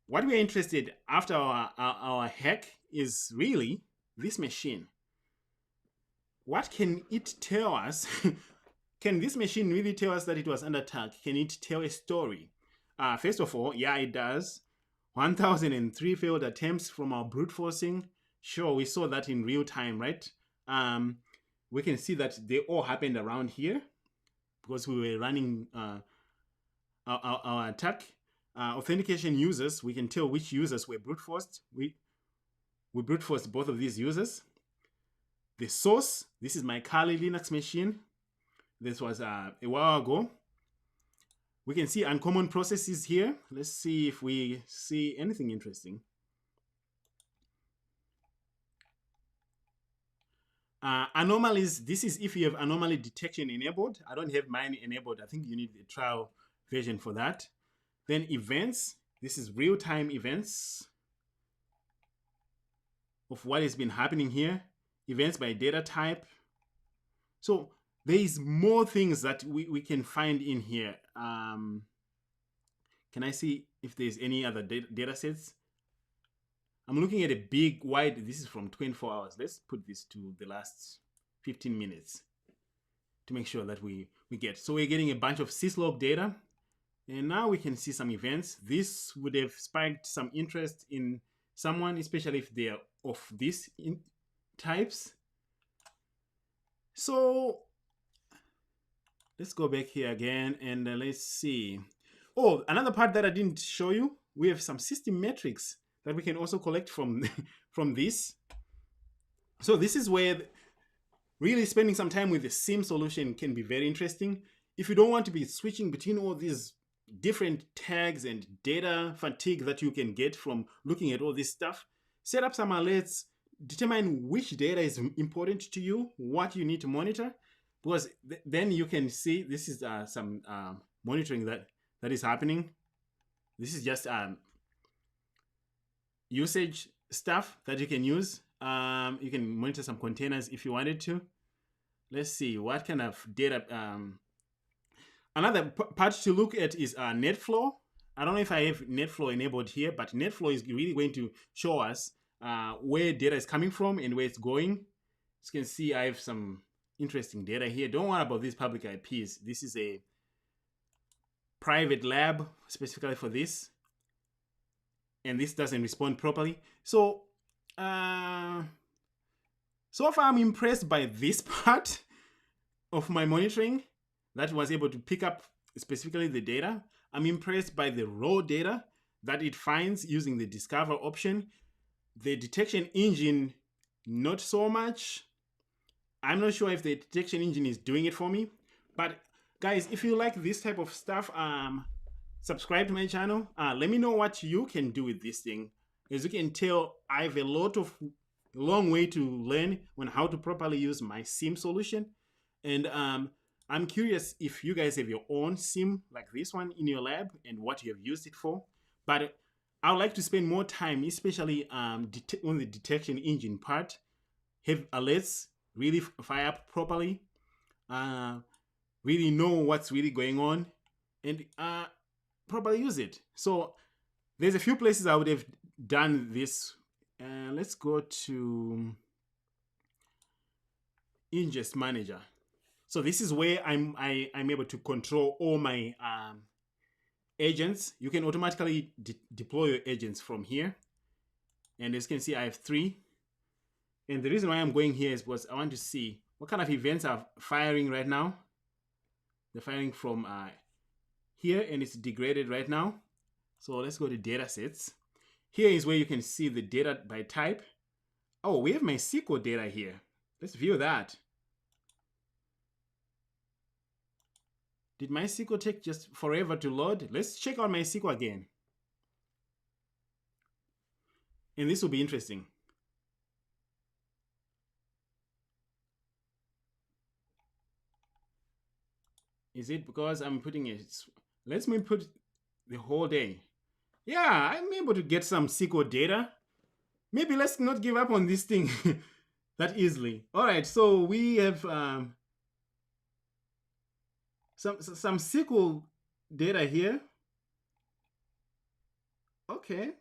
What we're interested after our hack is really this machine. What can it tell us? Can this machine really tell us that it was under attack? Can it tell a story? First of all, yeah, it does. 1,003 failed attempts from our brute forcing. Sure, we saw that in real time, right? We can see that they all happened around here because we were running our attack. Authentication users, we can tell which users were brute forced. We brute forced both of these users. The source, this is my Kali Linux machine. This was a while ago. We can see uncommon processes here. Let's see if we see anything interesting. Anomalies, this is if you have anomaly detection enabled. I don't have mine enabled. I think you need the trial version for that. Then events, this is real-time events of what has been happening here. Events by data type. So there is more things that we can find in here. Can I see if there's any other data sets? I'm looking at a big wide, this is from 24 hours. Let's put this to the last 15 minutes to make sure that we get. So we're getting a bunch of syslog data. And now we can see some events. This would have spiked some interest in someone, especially if they are of these types. So let's go back here again and let's see. Oh, another part that I didn't show you, we have some system metrics that we can also collect from this. So this is where really spending some time with the SIEM solution can be very interesting. If you don't want to be switching between all these different tags and data fatigue that you can get from looking at all this stuff, set up some alerts, determine which data is important to you, what you need to monitor, because then you can see this is some monitoring that is happening. This is just usage stuff that you can use. You can monitor some containers if you wanted to. Let's see what kind of data. Another part to look at is NetFlow. I don't know if I have NetFlow enabled here, but NetFlow is really going to show us where data is coming from and where it's going. As you can see, I have some interesting data here. Don't worry about these public IPs. This is a private lab specifically for this, and this doesn't respond properly. So so far I'm impressed by this part of my monitoring that was able to pick up specifically the data. I'm impressed by the raw data that it finds using the discover option. The detection engine, not so much. I'm not sure if the detection engine is doing it for me, but guys, if you like this type of stuff, subscribe to my channel. Let me know what you can do with this thing. As you can tell, I have a long way to learn on how to properly use my SIEM solution. And I'm curious if you guys have your own SIEM like this one in your lab and what you have used it for. But I would like to spend more time, especially on the detection engine part. Have alerts really fire up properly. Really know what's really going on and properly use it. So there's a few places I would have done this. Let's go to ingest manager. So this is where I'm able to control all my agents. You can automatically deploy your agents from here. And as you can see, I have 3. And the reason why I'm going here is because I want to see what kind of events are firing right now. They're firing from here, and it's degraded right now. So let's go to data sets. Here is where you can see the data by type. Oh, we have my SQL data here. Let's view that. Did my SQL take just forever to load? Let's check out my SQL again. And this will be interesting. Is it because I'm putting it? Let me put the whole day. Yeah, I'm able to get some SQL data. Maybe let's not give up on this thing that easily. All right, so we have some SQL data here. Okay.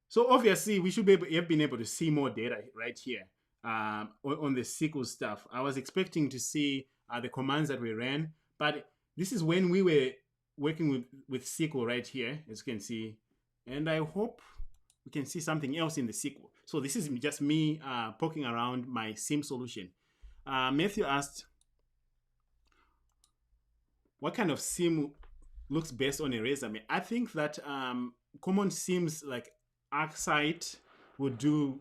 So obviously we should have been able to see more data right here on the SQL stuff. I was expecting to see the commands that we ran, but this is when we were working with SQL right here, as you can see. And I hope we can see something else in the SQL. So this is just me poking around my SIEM solution. Matthew asked, what kind of SIEM looks best on a resume? I think that common SIEMs like ArcSight would do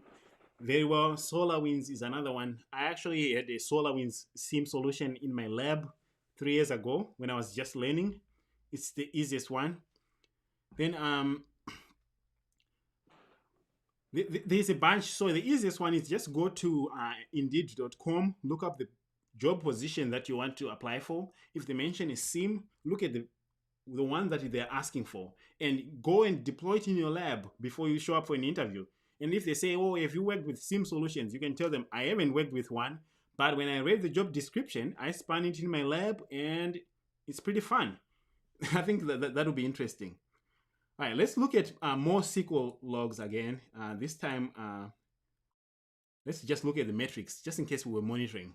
very well. SolarWinds is another one. I actually had a SolarWinds SIEM solution in my lab 3 years ago when I was just learning. It's the easiest one. Then there's a bunch. So the easiest one is just go to indeed.com, look up the job position that you want to apply for. If they mention a SIEM, look at the one that they're asking for and go and deploy it in your lab before you show up for an interview. And if they say, oh, have you worked with SIEM solutions, you can tell them, I haven't worked with one, but when I read the job description, I spun it in my lab and it's pretty fun. I think that will be interesting. All right, let's look at more SQL logs again. This time, let's just look at the metrics, just in case we were monitoring.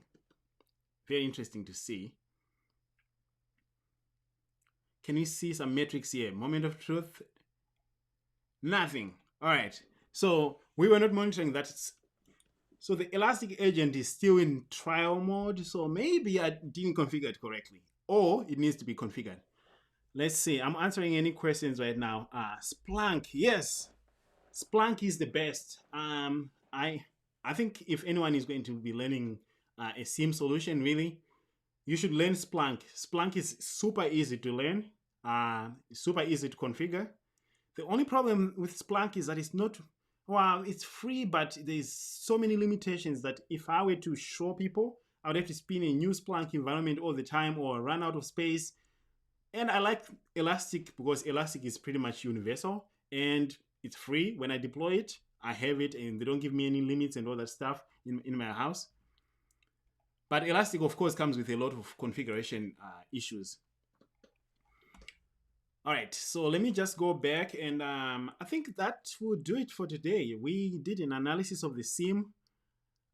Very interesting to see. Can we see some metrics here? Moment of truth? Nothing. All right. So we were not monitoring that. So the Elastic agent is still in trial mode. So maybe I didn't configure it correctly, or it needs to be configured. Let's see. I'm answering any questions right now. Splunk. Yes. Splunk is the best. I think if anyone is going to be learning a SIEM solution, really, you should learn Splunk. Splunk is super easy to learn, super easy to configure. The only problem with Splunk is that it's not Well, it's free, but there's so many limitations that if I were to show people, I would have to spin a new Splunk environment all the time or run out of space. And I like Elastic because Elastic is pretty much universal and it's free. When I deploy it, I have it and they don't give me any limits and all that stuff in my house. But Elastic, of course, comes with a lot of configuration issues. All right, so let me just go back and I think that will do it for today. We did an analysis of the SIEM.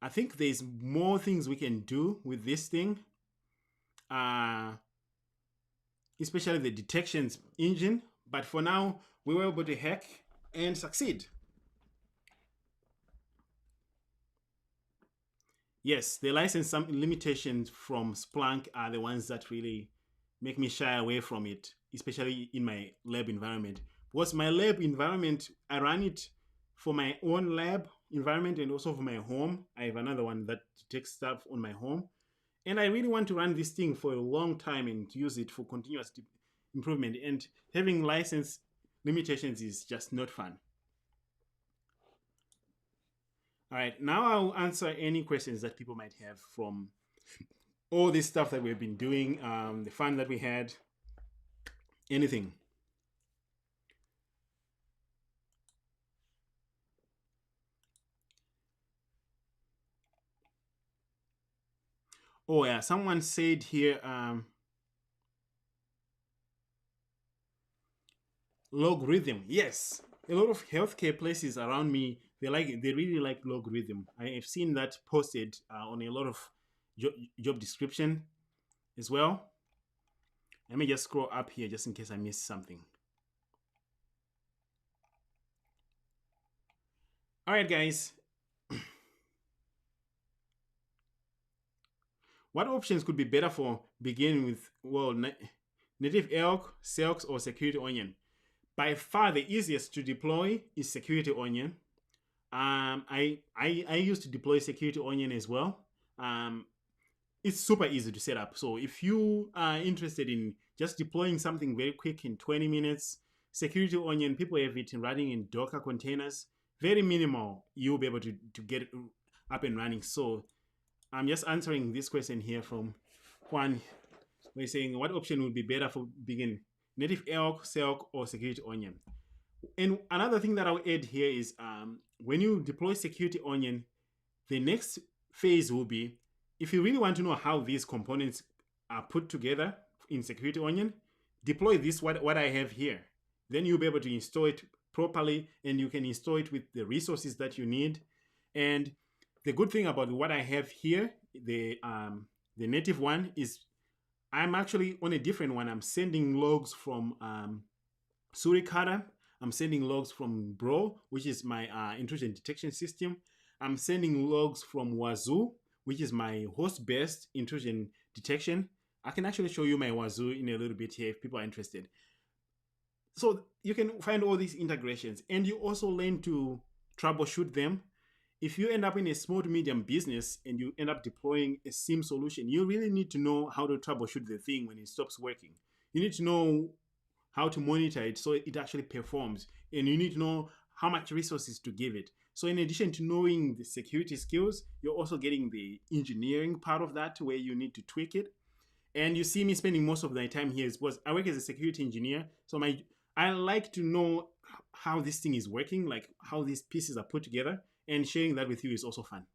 I think there's more things we can do with this thing, especially the detections engine. But for now, we were able to hack and succeed. Yes, the license limitations from Splunk are the ones that really make me shy away from it, especially in my lab environment. Because my lab environment, I run it for my own lab environment and also for my home. I have another one that detects stuff on my home. And I really want to run this thing for a long time and use it for continuous improvement. And having license limitations is just not fun. All right, now I'll answer any questions that people might have from all this stuff that we've been doing, the fun that we had, anything. Oh yeah, someone said here, logarithm. Yes, a lot of healthcare places around me, they really like logarithm. I have seen that posted on a lot of job description as well. Let me just scroll up here just in case I missed something. All right, guys. What options could be better for beginning with, well, native ELK, SELK, or Security Onion? By far, the easiest to deploy is Security Onion. I used to deploy Security Onion as well. It's super easy to set up. So if you are interested in just deploying something very quick in 20 minutes, Security Onion, people have it running in Docker containers. Very minimal. You'll be able to get it up and running. So I'm just answering this question here from Juan. We're saying what option would be better for beginning? Native ELK, SELK, or Security Onion? And another thing that I'll add here is when you deploy Security Onion, the next phase will be, if you really want to know how these components are put together in Security Onion, deploy this, what I have here. Then you'll be able to install it properly and you can install it with the resources that you need. And the good thing about what I have here, the native one, is I'm actually on a different one. I'm sending logs from Suricata. I'm sending logs from Bro, which is my intrusion detection system. I'm sending logs from Wazoo, which is my host-based intrusion detection. I can actually show you my Wazoo in a little bit here if people are interested. So you can find all these integrations and you also learn to troubleshoot them. If you end up in a small to medium business and you end up deploying a SIEM solution, you really need to know how to troubleshoot the thing when it stops working. You need to know how to monitor it so it actually performs. And you need to know how much resources to give it. So in addition to knowing the security skills, you're also getting the engineering part of that where you need to tweak it. And you see me spending most of my time here because I work as a security engineer. So I like to know how this thing is working, like how these pieces are put together, and sharing that with you is also fun.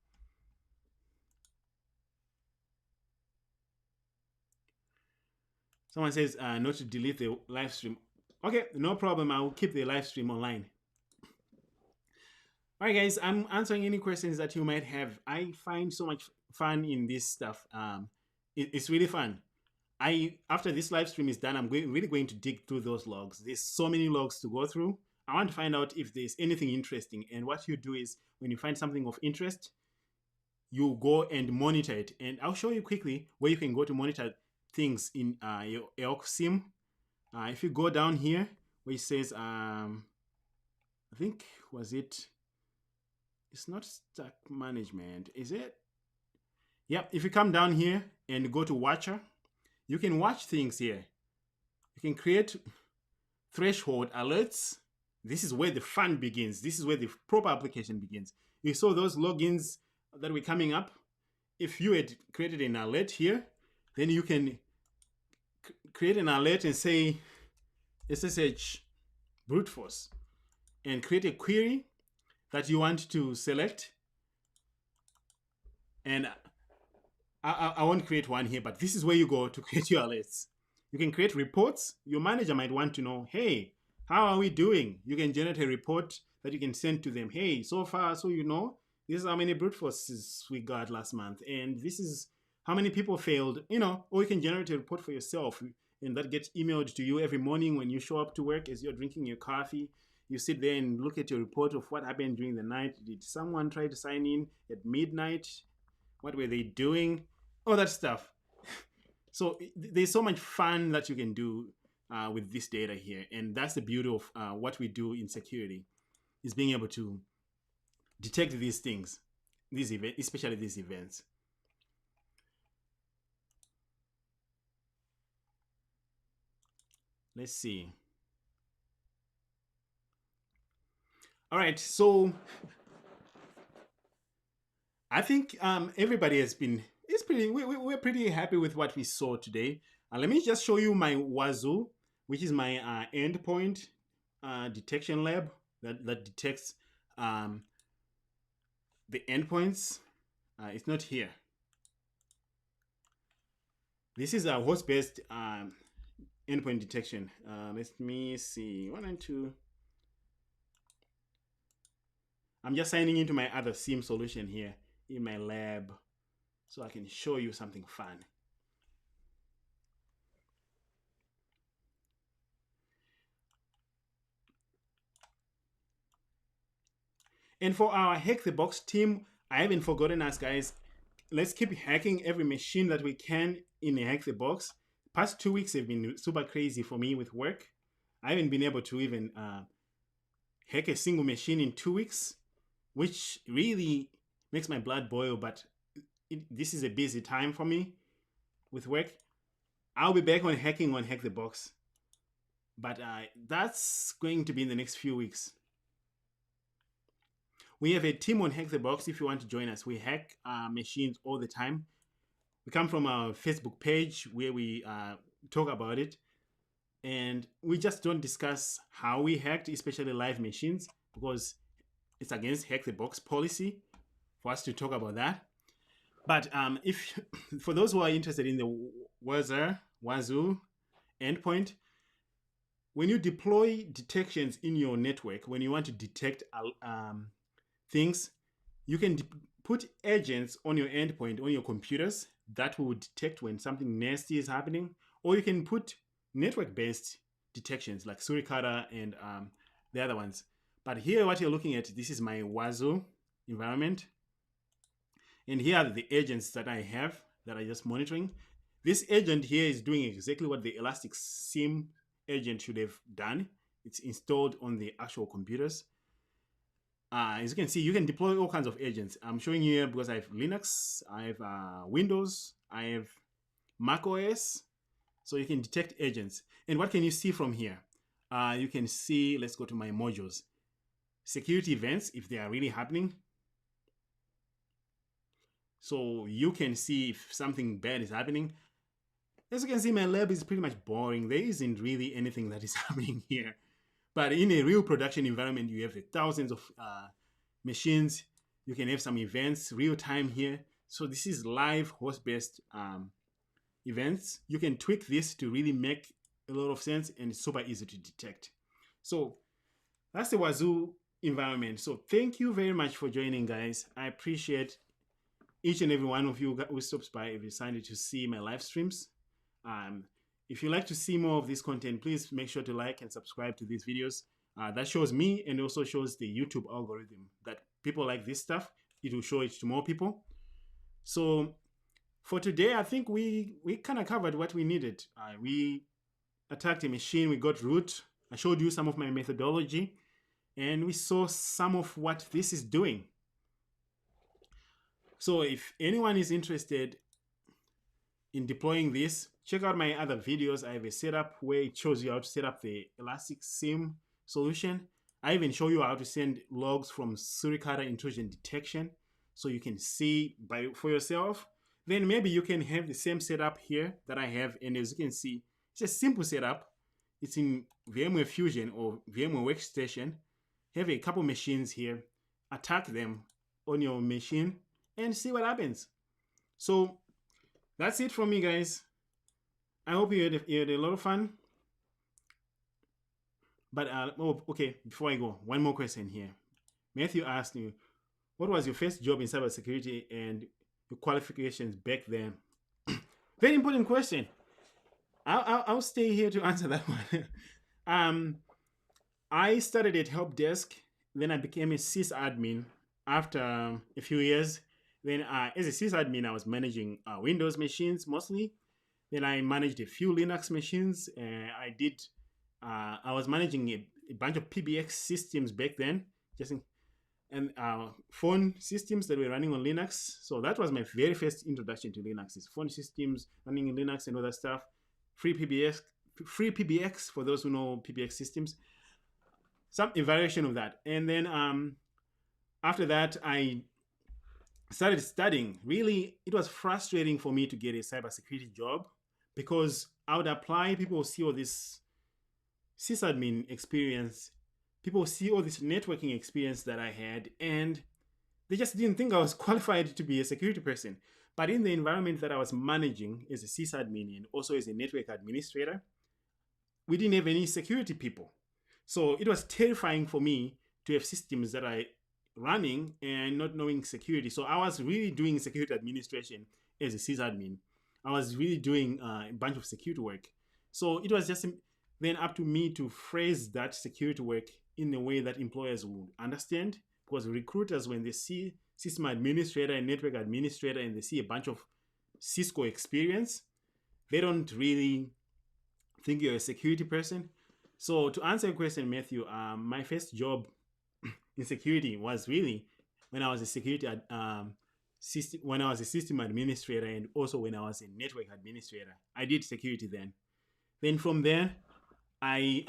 Someone says not to delete the live stream. Okay, no problem. I'll keep the live stream online. All right, guys, I'm answering any questions that you might have. I find so much fun in this stuff. It's really fun. After this live stream is done, I'm really going to dig through those logs. There's so many logs to go through. I want to find out if there's anything interesting. And what you do is when you find something of interest, you go and monitor it. And I'll show you quickly where you can go to monitor things in your ELK SIEM. If you go down here where it says, I think, was it? It's not stack management, is it? Yep, if you come down here and go to Watcher, you can watch things here. You can create threshold alerts. this is where the fun begins. This is where the proper application begins. You saw those logins that were coming up. If you had created an alert here, then you can create an alert and say SSH brute force and create a query that you want to select. And I won't create one here, but this is where you go to create your alerts. You can create reports. Your manager might want to know, hey, how are we doing? You can generate a report that you can send to them. Hey, so far, so you know, this is how many brute forces we got last month. And this is how many people failed, you know, or you can generate a report for yourself. And that gets emailed to you every morning when you show up to work as you're drinking your coffee. You sit there and look at your report of what happened during the night. Did someone try to sign in at midnight? What were they doing? All that stuff. So there's so much fun that you can do with this data here. And that's the beauty of what we do in security, is being able to detect these things, these events, especially these events. Let's see. All right, so I think everybody has been, we're pretty happy with what we saw today. Let me just show you my Wazoo, which is my endpoint detection lab that detects the endpoints. It's not here. This is a host-based endpoint detection. Let me see, 1 and 2. I'm just signing into my other SIEM solution here in my lab so I can show you something fun. And for our Hack the Box team, I haven't forgotten us, guys. Let's keep hacking every machine that we can in a Hack the Box. Past 2 weeks have been super crazy for me with work. I haven't been able to even hack a single machine in 2 weeks, which really makes my blood boil, but this is a busy time for me with work. I'll be back on hacking on Hack the Box, but that's going to be in the next few weeks. We have a team on Hack the Box. If you want to join us, we hack machines all the time. We come from our Facebook page where we talk about it, and we just don't discuss how we hacked, especially live machines, because it's against Hack the Box policy for us to talk about that. But if for those who are interested in the Wazoo endpoint, when you deploy detections in your network, when you want to detect things, you can put agents on your endpoint, on your computers, that will detect when something nasty is happening. Or you can put network-based detections like Suricata and the other ones. But here, what you're looking at, this is my Wazoo environment. And here are the agents that I have that are just monitoring. This agent here is doing exactly what the Elastic SIEM agent should have done. It's installed on the actual computers. As you can see, you can deploy all kinds of agents. I'm showing you here because I have Linux, I have Windows, I have Mac OS. So you can detect agents. And what can you see from here? You can see, let's go to my modules. Security events, if they are really happening. So you can see if something bad is happening. As you can see, my lab is pretty much boring. There isn't really anything that is happening here. But in a real production environment, you have thousands of machines. You can have some events, real time here. So this is live host-based events. You can tweak this to really make a lot of sense, and it's super easy to detect. So that's the Wazoo environment. So thank you very much for joining, guys. I appreciate each and every one of you who stops by every Sunday to see my live streams. If you like to see more of this content, please make sure to like and subscribe to these videos. That shows me and also shows the YouTube algorithm that people like this stuff. It will show it to more people. So for today, I think we kind of covered what we needed. We attacked a machine, we got root. I showed you some of my methodology, and we saw some of what this is doing. So if anyone is interested in deploying this, check out my other videos. I have a setup where it shows you how to set up the Elastic SIEM solution. I even show you how to send logs from Suricata intrusion detection, so you can see for yourself. Then maybe you can have the same setup here that I have, and as you can see, it's a simple setup. It's in VMware Fusion or VMware Workstation. Have a couple machines here, attack them on your machine, and see what happens. So that's it from me, guys. I hope you had a lot of fun. But okay, before I go, one more question here. Matthew asked you, what was your first job in cybersecurity and your qualifications back then? Very important question. I'll stay here to answer that one. I started at help desk, then I became a sysadmin after a few years. Then as a sysadmin, I was managing Windows machines mostly. Then I managed a few Linux machines. I was managing a bunch of PBX systems back then, and phone systems that were running on Linux. So that was my very first introduction to Linux, is phone systems running in Linux and other stuff. Free PBX for those who know PBX systems. Some variation of that. And then after that, I started studying. Really, it was frustrating for me to get a cybersecurity job because I would apply, people see all this sysadmin experience, people see all this networking experience that I had, and they just didn't think I was qualified to be a security person. But in the environment that I was managing as a sysadmin and also as a network administrator, we didn't have any security people. So it was terrifying for me to have systems that I running and not knowing security. So I was really doing security administration as a sysadmin. I was really doing a bunch of security work. So it was just then up to me to phrase that security work in a way that employers would understand. Because recruiters, when they see system administrator and network administrator and they see a bunch of Cisco experience, they don't really think you're a security person. So to answer your question, Matthew, my first job in security was really when I was a system administrator, and also when I was a network administrator. I did security then. Then from there, I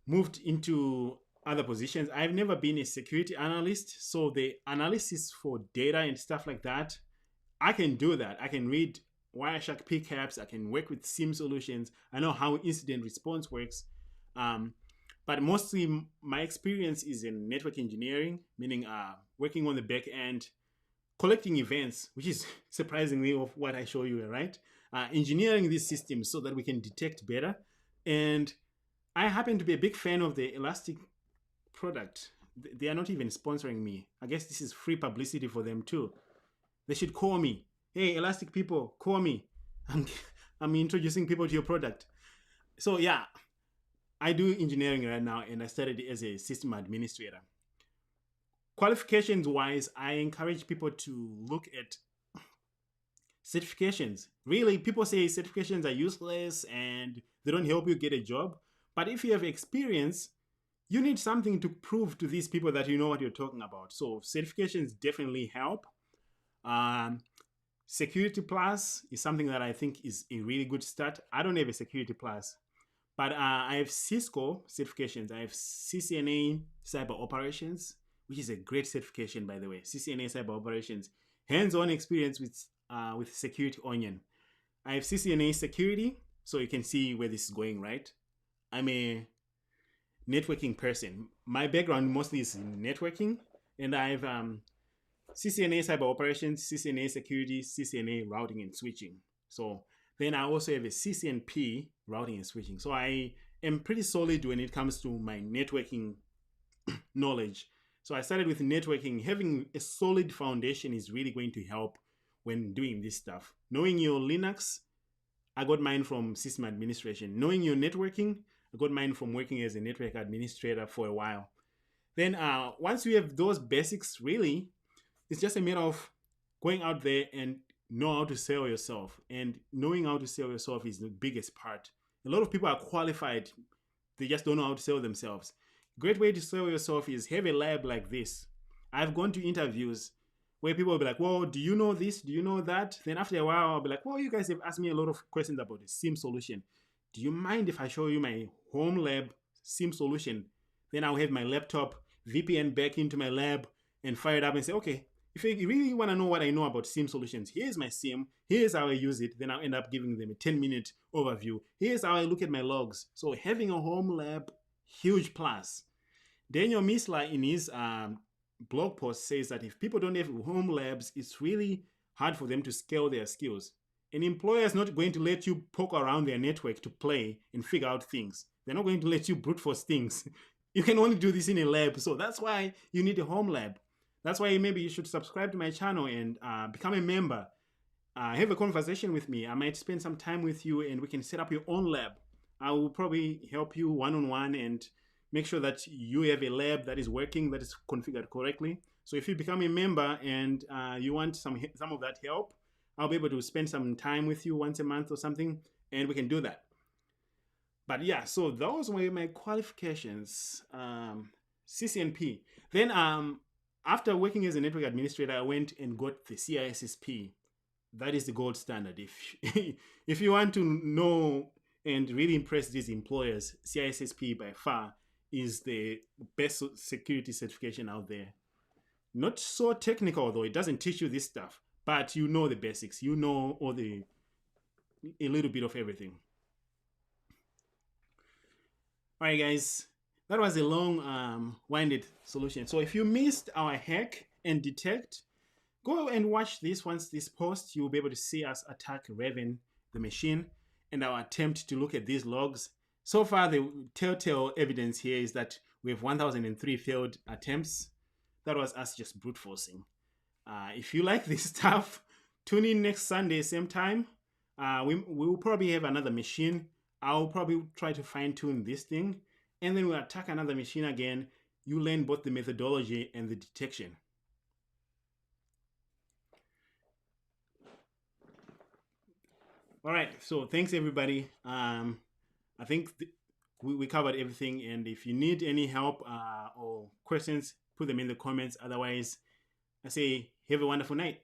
moved into other positions. I've never been a security analyst, so the analysis for data and stuff like that, I can do that. I can read Wireshark PCAPs. I can work with SIEM solutions. I know how incident response works. But mostly my experience is in network engineering, meaning working on the back end, collecting events, which is surprisingly of what I show you, right? Engineering these systems so that we can detect better. And I happen to be a big fan of the Elastic product. They are not even sponsoring me. I guess this is free publicity for them too. They should call me. Hey, Elastic people, call me. I'm introducing people to your product. So yeah, I do engineering right now, and I started as a system administrator. Qualifications wise, I encourage people to look at certifications. Really, people say certifications are useless and they don't help you get a job. But if you have experience, you need something to prove to these people that you know what you're talking about. So certifications definitely help. Security Plus is something that I think is a really good start. I don't have a Security Plus, but I have Cisco certifications. I have CCNA Cyber Operations, which is a great certification, by the way. CCNA Cyber Operations, hands-on experience with Security Onion. I have CCNA Security, so you can see where this is going, right? I'm a networking person. My background mostly is in networking, and I have CCNA Cyber Operations, CCNA Security, CCNA Routing and Switching. So then I also have a CCNP Routing and Switching. So I am pretty solid when it comes to my networking knowledge. So I started with networking. Having a solid foundation is really going to help when doing this stuff. Knowing your Linux, I got mine from system administration. Knowing your networking, I got mine from working as a network administrator for a while. Then once you have those basics, really, it's just a matter of going out there and know how to sell yourself. And knowing how to sell yourself is the biggest part. A lot of people are qualified. They just don't know how to sell themselves. Great way to sell yourself is have a lab like this. I've gone to interviews where people will be like, well, do you know this? Do you know that? Then after a while, I'll be like, well, you guys have asked me a lot of questions about the SIEM solution. Do you mind if I show you my home lab SIEM solution, then I'll have my laptop VPN back into my lab and fire it up and say, okay, if you really want to know what I know about SIEM solutions, here's my SIEM, here's how I use it. Then I'll end up giving them a 10-minute overview. Here's how I look at my logs. So having a home lab, huge plus. Daniel Misler in his blog post says that if people don't have home labs, it's really hard for them to scale their skills. An employer is not going to let you poke around their network to play and figure out things. They're not going to let you brute force things. You can only do this in a lab. So that's why you need a home lab. That's why maybe you should subscribe to my channel and become a member. Have a conversation with me. I might spend some time with you and we can set up your own lab. I will probably help you one-on-one and make sure that you have a lab that is working, that is configured correctly. So if you become a member and you want some of that help, I'll be able to spend some time with you once a month or something, and we can do that. But yeah, so those were my qualifications, CCNP. Then after working as a network administrator, I went and got the CISSP. That is the gold standard. If you want to know and really impress these employers, CISSP by far is the best security certification out there. Not so technical though, it doesn't teach you this stuff, but you know the basics, you know a little bit of everything. All right, guys, that was a long winded solution. So if you missed our hack and detect, go and watch this. Once this post, you'll be able to see us attack Raven, the machine, and our attempt to look at these logs. So far, the telltale evidence here is that we have 1,003 failed attempts. That was us just brute forcing. If you like this stuff, tune in next Sunday, same time. We will probably have another machine. I'll probably try to fine tune this thing, and then we'll attack another machine again. You learn both the methodology and the detection. All right, so thanks everybody. I think we covered everything, and if you need any help or questions, put them in the comments. Otherwise, I say have a wonderful night.